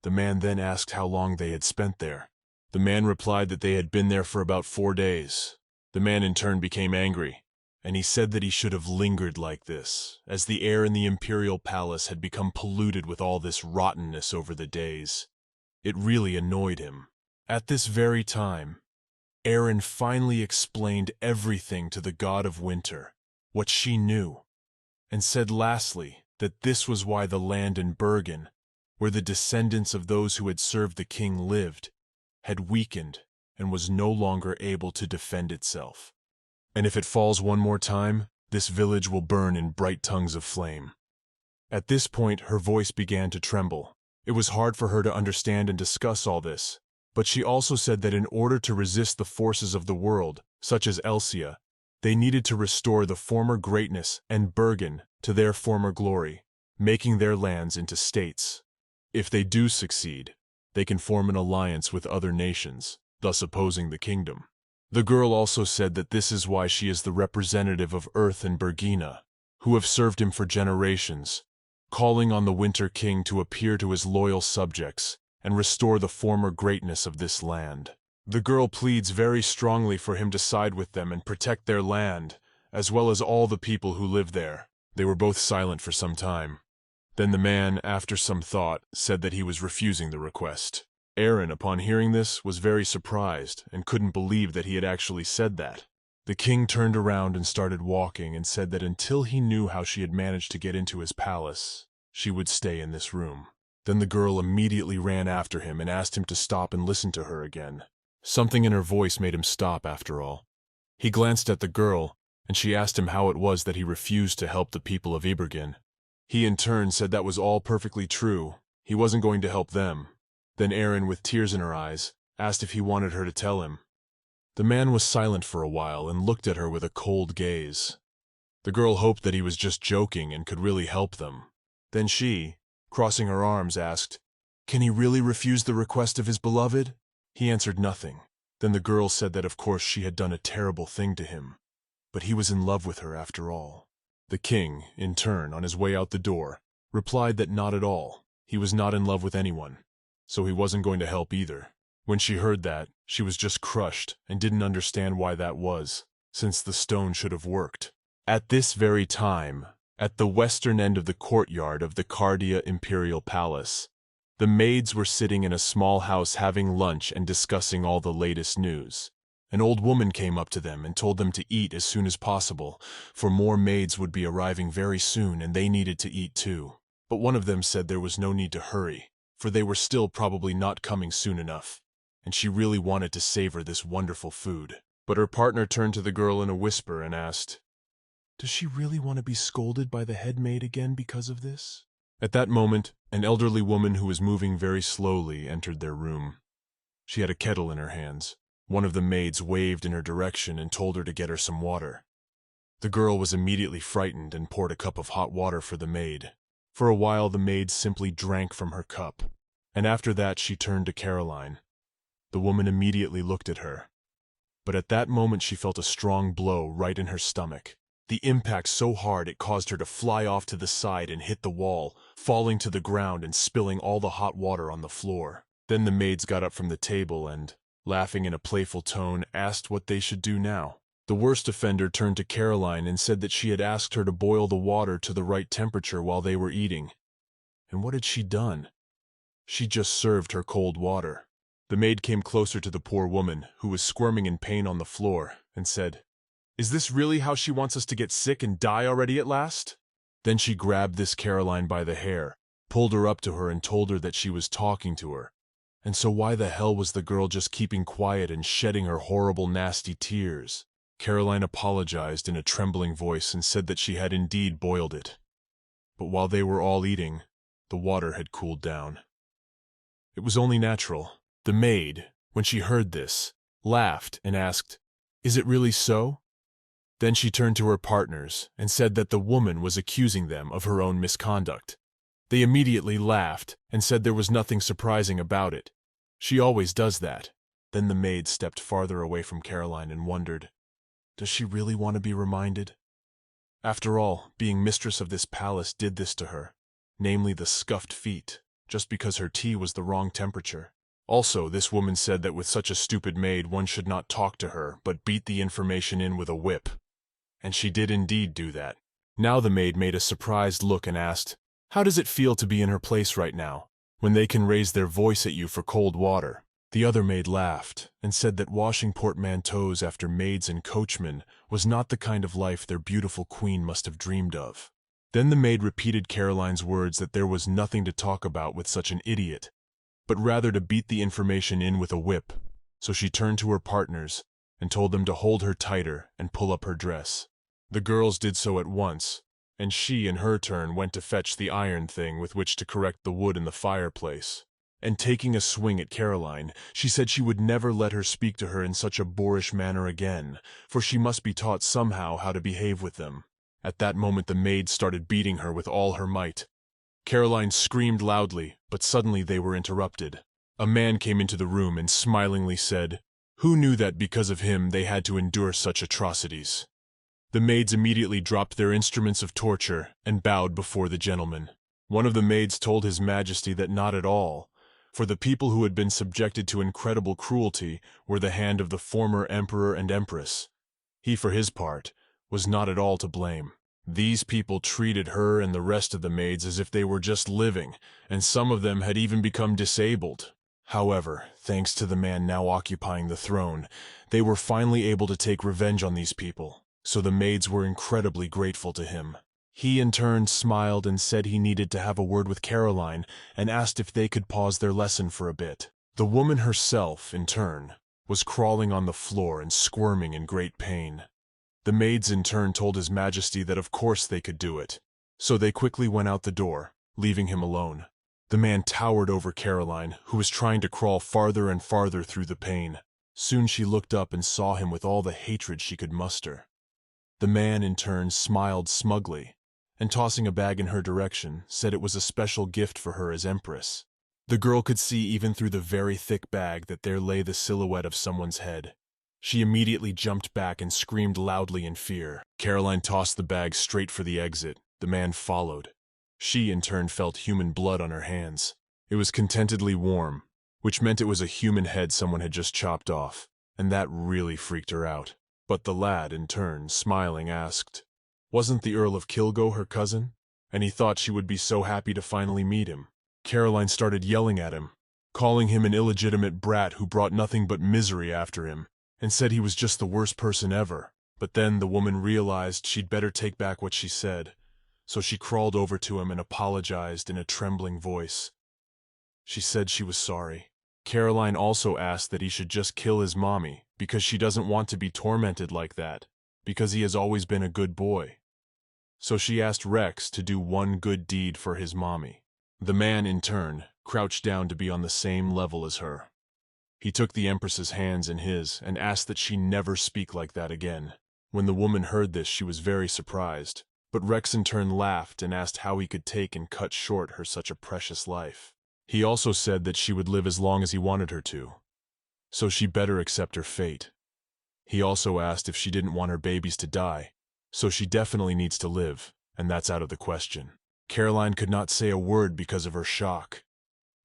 The man then asked how long they had spent there. The man replied that they had been there for about 4 days. The man in turn became angry, and he said that he should have lingered like this, as the air in the Imperial Palace had become polluted with all this rottenness over the days. It really annoyed him. At this very time, Erin finally explained everything to the God of Winter, what she knew, and said lastly that this was why the land in Bergen, where the descendants of those who had served the king lived, had weakened and was no longer able to defend itself. And if it falls one more time, this village will burn in bright tongues of flame. At this point, her voice began to tremble. It was hard for her to understand and discuss all this, but she also said that in order to resist the forces of the world, such as Elsia, they needed to restore the former greatness and Bergen to their former glory, making their lands into states. If they do succeed, they can form an alliance with other nations, thus opposing the kingdom. The girl also said that this is why she is the representative of Earth and Bergina, who have served him for generations, calling on the Winter King to appear to his loyal subjects and restore the former greatness of this land. The girl pleads very strongly for him to side with them and protect their land, as well as all the people who live there. They were both silent for some time. Then the man, after some thought, said that he was refusing the request. Erin, upon hearing this, was very surprised and couldn't believe that he had actually said that. The king turned around and started walking and said that until he knew how she had managed to get into his palace, she would stay in this room. Then the girl immediately ran after him and asked him to stop and listen to her again. Something in her voice made him stop after all. He glanced at the girl, and she asked him how it was that he refused to help the people of Ibergen. He in turn said that was all perfectly true. He wasn't going to help them. Then Erin, with tears in her eyes, asked if he wanted her to tell him. The man was silent for a while and looked at her with a cold gaze. The girl hoped that he was just joking and could really help them. Then she, crossing her arms, asked, "Can he really refuse the request of his beloved?" He answered nothing. Then the girl said that of course she had done a terrible thing to him, but he was in love with her after all. The king, in turn, on his way out the door, replied that not at all. He was not in love with anyone, so he wasn't going to help either. When she heard that, she was just crushed and didn't understand why that was, since the stone should have worked. At this very time, at the western end of the courtyard of the Cardia Imperial Palace, the maids were sitting in a small house having lunch and discussing all the latest news. An old woman came up to them and told them to eat as soon as possible, for more maids would be arriving very soon and they needed to eat too. But one of them said there was no need to hurry, for they were still probably not coming soon enough, and she really wanted to savor this wonderful food. But her partner turned to the girl in a whisper and asked, "Does she really want to be scolded by the head maid again because of this?" At that moment, an elderly woman who was moving very slowly entered their room. She had a kettle in her hands. One of the maids waved in her direction and told her to get her some water. The girl was immediately frightened and poured a cup of hot water for the maid. For a while the maid simply drank from her cup, and after that she turned to Caroline. The woman immediately looked at her, but at that moment she felt a strong blow right in her stomach. The impact so hard it caused her to fly off to the side and hit the wall, falling to the ground and spilling all the hot water on the floor. Then the maids got up from the table and, laughing in a playful tone, asked what they should do now. The worst offender turned to Caroline and said that she had asked her to boil the water to the right temperature while they were eating. And what had she done? She just served her cold water. The maid came closer to the poor woman, who was squirming in pain on the floor, and said, "Is this really how she wants us to get sick and die already at last?" Then she grabbed this Caroline by the hair, pulled her up to her and told her that she was talking to her. And so why the hell was the girl just keeping quiet and shedding her horrible nasty tears? Caroline apologized in a trembling voice and said that she had indeed boiled it. But while they were all eating, the water had cooled down. It was only natural. The maid, when she heard this, laughed and asked, "Is it really so?" Then she turned to her partners and said that the woman was accusing them of her own misconduct. They immediately laughed and said there was nothing surprising about it. She always does that. Then the maid stepped farther away from Caroline and wondered, does she really want to be reminded? After all, being mistress of this palace did this to her, namely the scuffed feet, just because her tea was the wrong temperature. Also, this woman said that with such a stupid maid one should not talk to her, but beat the information in with a whip. And she did indeed do that. Now the maid made a surprised look and asked, "How does it feel to be in her place right now, when they can raise their voice at you for cold water?" The other maid laughed and said that washing portmanteaus after maids and coachmen was not the kind of life their beautiful queen must have dreamed of. Then the maid repeated Caroline's words that there was nothing to talk about with such an idiot, but rather to beat the information in with a whip. So she turned to her partners and told them to hold her tighter and pull up her dress. The girls did so at once, and she, in her turn, went to fetch the iron thing with which to correct the wood in the fireplace. And taking a swing at Caroline, she said she would never let her speak to her in such a boorish manner again, for she must be taught somehow how to behave with them. At that moment the maid started beating her with all her might. Caroline screamed loudly, but suddenly they were interrupted. A man came into the room and smilingly said, "Who knew that because of him they had to endure such atrocities?" The maids immediately dropped their instruments of torture and bowed before the gentleman. One of the maids told His Majesty that not at all, for the people who had been subjected to incredible cruelty were the hand of the former emperor and empress. He, for his part, was not at all to blame. These people treated her and the rest of the maids as if they were just living, and some of them had even become disabled. However, thanks to the man now occupying the throne, they were finally able to take revenge on these people, so the maids were incredibly grateful to him. He in turn smiled and said he needed to have a word with Caroline and asked if they could pause their lesson for a bit. The woman herself, in turn, was crawling on the floor and squirming in great pain. The maids in turn told His Majesty that of course they could do it, so they quickly went out the door, leaving him alone. The man towered over Caroline, who was trying to crawl farther and farther through the pain. Soon she looked up and saw him with all the hatred she could muster. The man in turn smiled smugly, and tossing a bag in her direction, said it was a special gift for her as empress. The girl could see even through the very thick bag that there lay the silhouette of someone's head. She immediately jumped back and screamed loudly in fear. Caroline tossed the bag straight for the exit. The man followed. She, in turn, felt human blood on her hands. It was contentedly warm, which meant it was a human head someone had just chopped off, and that really freaked her out. But the lad, in turn, smiling, asked, wasn't the Earl of Kilgo her cousin? And he thought she would be so happy to finally meet him. Caroline started yelling at him, calling him an illegitimate brat who brought nothing but misery after him, and said he was just the worst person ever. But then the woman realized she'd better take back what she said, so she crawled over to him and apologized in a trembling voice. She said she was sorry. Caroline also asked that he should just kill his mommy, because she doesn't want to be tormented like that, because he has always been a good boy. So she asked Rex to do one good deed for his mommy. The man, in turn, crouched down to be on the same level as her. He took the Empress's hands in his and asked that she never speak like that again. When the woman heard this, she was very surprised, but Rex in turn laughed and asked how he could take and cut short her such a precious life. He also said that she would live as long as he wanted her to, so she better accept her fate. He also asked if she didn't want her babies to die, so she definitely needs to live, and that's out of the question. Caroline could not say a word because of her shock.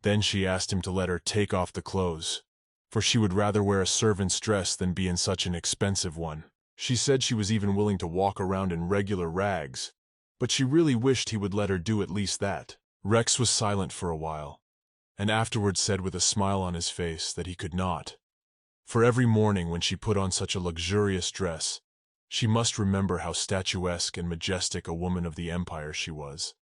Then she asked him to let her take off the clothes. for she would rather wear a servant's dress than be in such an expensive one. She said she was even willing to walk around in regular rags, but she really wished he would let her do at least that. Rex was silent for a while, and afterwards said with a smile on his face that he could not. For every morning when she put on such a luxurious dress, she must remember how statuesque and majestic a woman of the empire she was.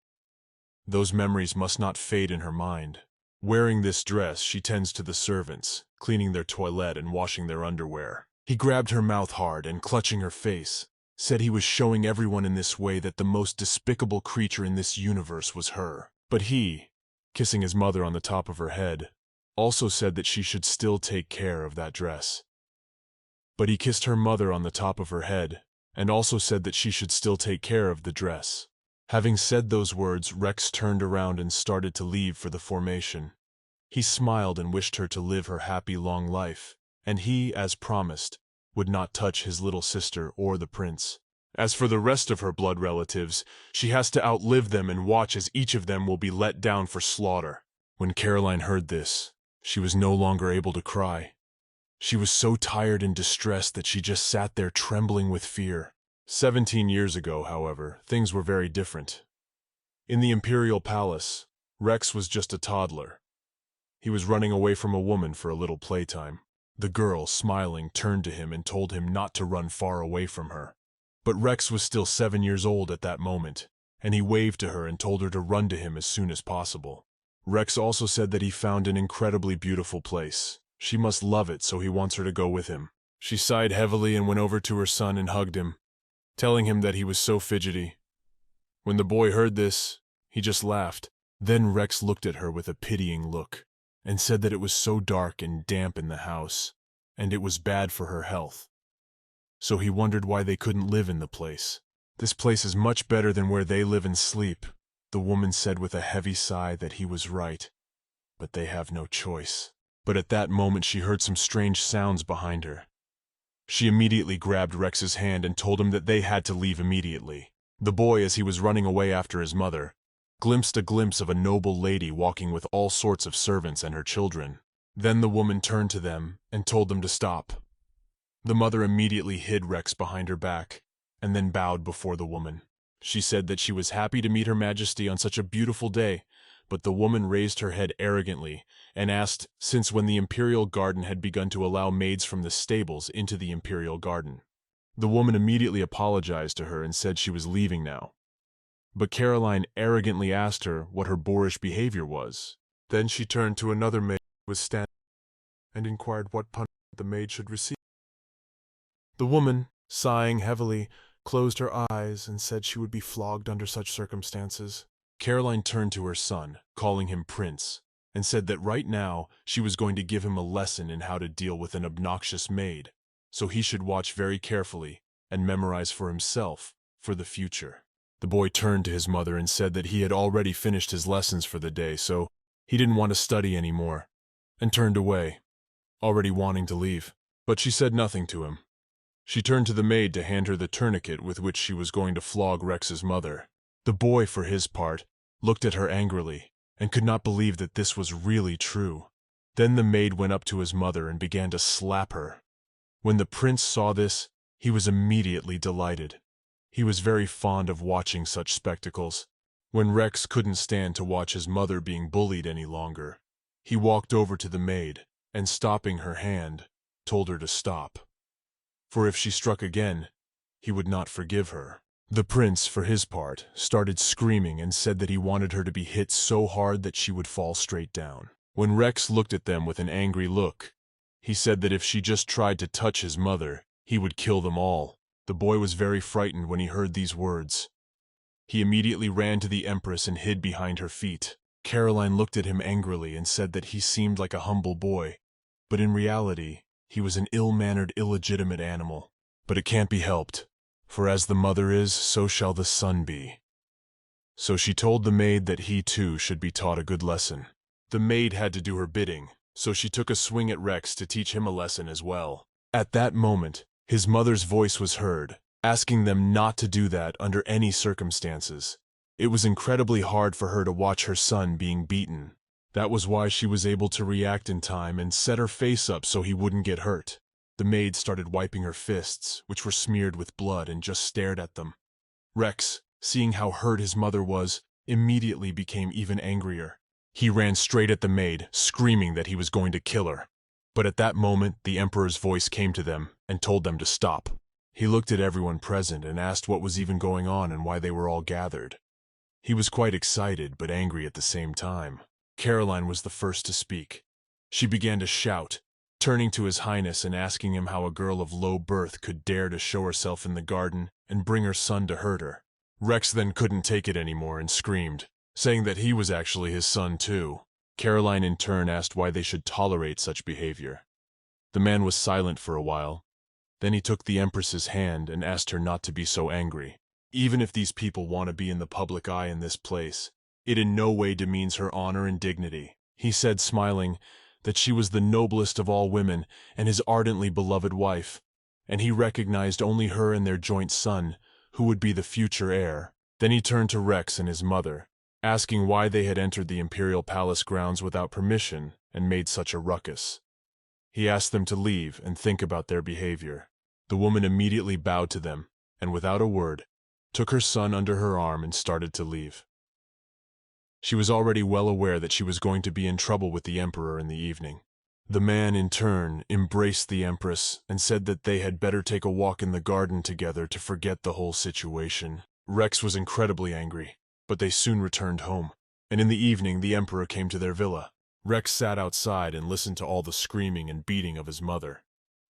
Those memories must not fade in her mind. Wearing this dress, she tends to the servants, cleaning their toilet and washing their underwear. He grabbed her mouth hard and, clutching her face, said he was showing everyone in this way that the most despicable creature in this universe was her. But he, kissing his mother on the top of her head, also said that she should still take care of that dress. But he kissed her mother on the top of her head, and also said that she should still take care of the dress. Having said those words, Rex turned around and started to leave for the formation. He smiled and wished her to live her happy long life, and he, as promised, would not touch his little sister or the prince. As for the rest of her blood relatives, she has to outlive them and watch as each of them will be let down for slaughter. When Caroline heard this, she was no longer able to cry. She was so tired and distressed that she just sat there trembling with fear. 17 years ago, however, things were very different. In the imperial palace, Rex was just a toddler. He was running away from a woman for a little playtime. The girl, smiling, turned to him and told him not to run far away from her. But Rex was still 7 years old at that moment, and he waved to her and told her to run to him as soon as possible. Rex also said that he found an incredibly beautiful place. She must love it, so he wants her to go with him. She sighed heavily and went over to her son and hugged him, telling him that he was so fidgety. When the boy heard this, he just laughed. Then Rex looked at her with a pitying look, and said that it was so dark and damp in the house, and it was bad for her health. So he wondered why they couldn't live in the place. "This place is much better than where they live and sleep," the woman said with a heavy sigh that he was right, but they have no choice. But at that moment she heard some strange sounds behind her. She immediately grabbed Rex's hand and told him that they had to leave immediately. The boy, as he was running away after his mother, glimpsed a glimpse of a noble lady walking with all sorts of servants and her children. Then the woman turned to them and told them to stop. The mother immediately hid Rex behind her back, and then bowed before the woman. She said that she was happy to meet Her Majesty on such a beautiful day, but the woman raised her head arrogantly and asked since when the imperial garden had begun to allow maids from the stables into the imperial garden. The woman immediately apologized to her and said she was leaving now. But Caroline arrogantly asked her what her boorish behavior was. Then she turned to another maid who was standing and inquired what punishment the maid should receive. The woman, sighing heavily, closed her eyes and said she would be flogged under such circumstances. Caroline turned to her son, calling him Prince, and said that right now she was going to give him a lesson in how to deal with an obnoxious maid, so he should watch very carefully and memorize for himself for the future. The boy turned to his mother and said that he had already finished his lessons for the day, so he didn't want to study anymore, and turned away, already wanting to leave. But she said nothing to him. She turned to the maid to hand her the tourniquet with which she was going to flog Rex's mother. The boy, for his part, looked at her angrily and could not believe that this was really true. Then the maid went up to his mother and began to slap her. When the prince saw this, he was immediately delighted. He was very fond of watching such spectacles. When Rex couldn't stand to watch his mother being bullied any longer, he walked over to the maid and, stopping her hand, told her to stop. For if she struck again, he would not forgive her. The prince, for his part, started screaming and said that he wanted her to be hit so hard that she would fall straight down. When Rex looked at them with an angry look, he said that if she just tried to touch his mother, he would kill them all. The boy was very frightened when he heard these words. He immediately ran to the Empress and hid behind her feet. Caroline looked at him angrily and said that he seemed like a humble boy, but in reality, he was an ill-mannered, illegitimate animal. But it can't be helped, for as the mother is, so shall the son be. So she told the maid that he too should be taught a good lesson. The maid had to do her bidding, so she took a swing at Rex to teach him a lesson as well. At that moment, his mother's voice was heard, asking them not to do that under any circumstances. It was incredibly hard for her to watch her son being beaten. That was why she was able to react in time and set her face up so he wouldn't get hurt. The maid started wiping her fists, which were smeared with blood, and just stared at them. Rex, seeing how hurt his mother was, immediately became even angrier. He ran straight at the maid, screaming that he was going to kill her. But at that moment, the Emperor's voice came to them and told them to stop. He looked at everyone present and asked what was even going on and why they were all gathered. He was quite excited but angry at the same time. Caroline was the first to speak. She began to shout, turning to His Highness and asking him how a girl of low birth could dare to show herself in the garden and bring her son to hurt her. Rex then couldn't take it anymore and screamed, saying that he was actually his son too. Caroline in turn asked why they should tolerate such behavior. The man was silent for a while. Then he took the Empress's hand and asked her not to be so angry. Even if these people want to be in the public eye in this place, it in no way demeans her honor and dignity. He said, smiling, that she was the noblest of all women and his ardently beloved wife, and he recognized only her and their joint son, who would be the future heir. Then he turned to Rex and his mother, asking why they had entered the imperial palace grounds without permission and made such a ruckus. He asked them to leave and think about their behavior. The woman immediately bowed to them, and without a word, took her son under her arm and started to leave. She was already well aware that she was going to be in trouble with the Emperor in the evening. The man, in turn, embraced the Empress and said that they had better take a walk in the garden together to forget the whole situation. Rex was incredibly angry, but they soon returned home, and in the evening the Emperor came to their villa. Rex sat outside and listened to all the screaming and beating of his mother.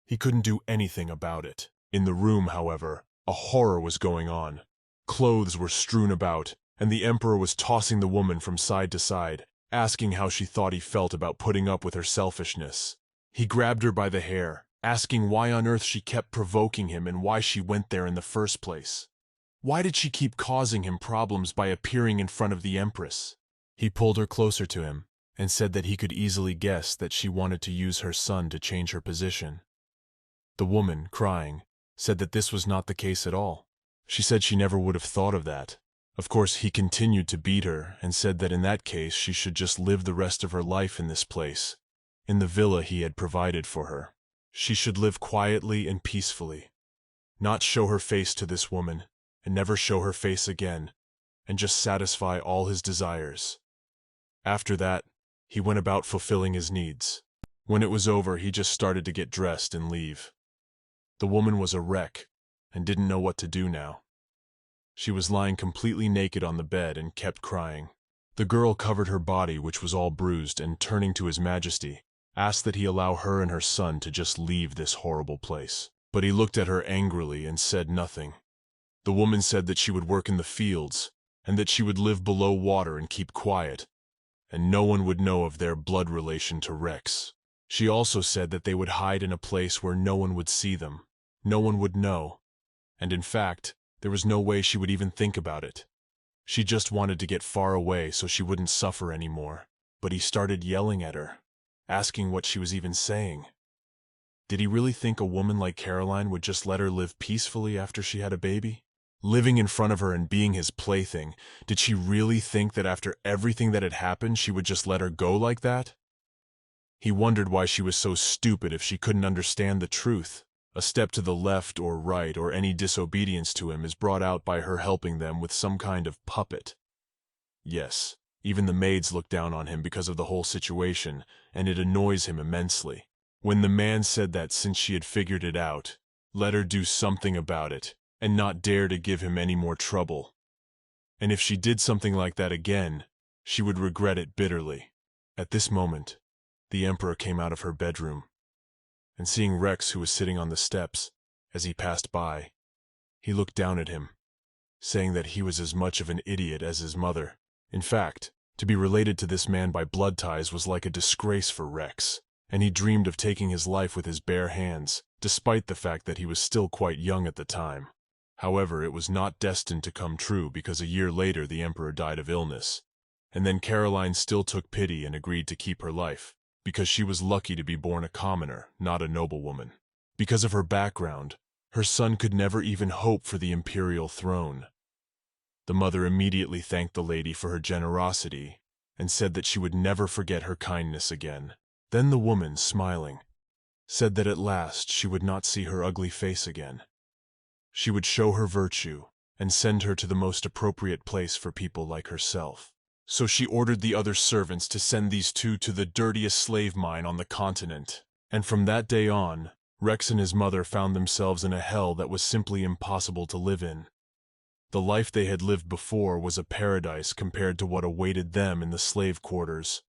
He couldn't do anything about it. In the room, however, a horror was going on. Clothes were strewn about, and the Emperor was tossing the woman from side to side, asking how she thought he felt about putting up with her selfishness. He grabbed her by the hair, asking why on earth she kept provoking him and why she went there in the first place. Why did she keep causing him problems by appearing in front of the Empress? He pulled her closer to him and said that he could easily guess that she wanted to use her son to change her position. The woman, crying, said that this was not the case at all. She said she never would have thought of that. Of course, he continued to beat her and said that in that case she should just live the rest of her life in this place, in the villa he had provided for her. She should live quietly and peacefully, not show her face to this woman, and never show her face again, and just satisfy all his desires. After that, he went about fulfilling his needs. When it was over, he just started to get dressed and leave. The woman was a wreck and didn't know what to do now. She was lying completely naked on the bed and kept crying. The girl covered her body, which was all bruised, and turning to His Majesty, asked that he allow her and her son to just leave this horrible place. But he looked at her angrily and said nothing. The woman said that she would work in the fields, and that she would live below water and keep quiet, and no one would know of their blood relation to Rex. She also said that they would hide in a place where no one would see them, no one would know, and in fact, there was no way she would even think about it. She just wanted to get far away so she wouldn't suffer anymore. But he started yelling at her, asking what she was even saying. Did he really think a woman like Caroline would just let her live peacefully after she had a baby? Living in front of her and being his plaything, did she really think that after everything that had happened she would just let her go like that? He wondered why she was so stupid if she couldn't understand the truth. A step to the left or right or any disobedience to him is brought out by her helping them with some kind of puppet. Yes, even the maids look down on him because of the whole situation, and it annoys him immensely. When the man said that since she had figured it out, let her do something about it, and not dare to give him any more trouble. And if she did something like that again, she would regret it bitterly. At this moment, the Emperor came out of her bedroom, and seeing Rex, who was sitting on the steps, as he passed by, he looked down at him, saying that he was as much of an idiot as his mother. In fact, to be related to this man by blood ties was like a disgrace for Rex, and he dreamed of taking his life with his bare hands, despite the fact that he was still quite young at the time. However, it was not destined to come true because a year later the Emperor died of illness, and then Caroline still took pity and agreed to keep her life, because she was lucky to be born a commoner, not a noblewoman. Because of her background, her son could never even hope for the imperial throne. The mother immediately thanked the lady for her generosity and said that she would never forget her kindness again. Then the woman, smiling, said that at last she would not see her ugly face again. She would show her virtue and send her to the most appropriate place for people like herself. So she ordered the other servants to send these two to the dirtiest slave mine on the continent. And from that day on, Rex and his mother found themselves in a hell that was simply impossible to live in. The life they had lived before was a paradise compared to what awaited them in the slave quarters.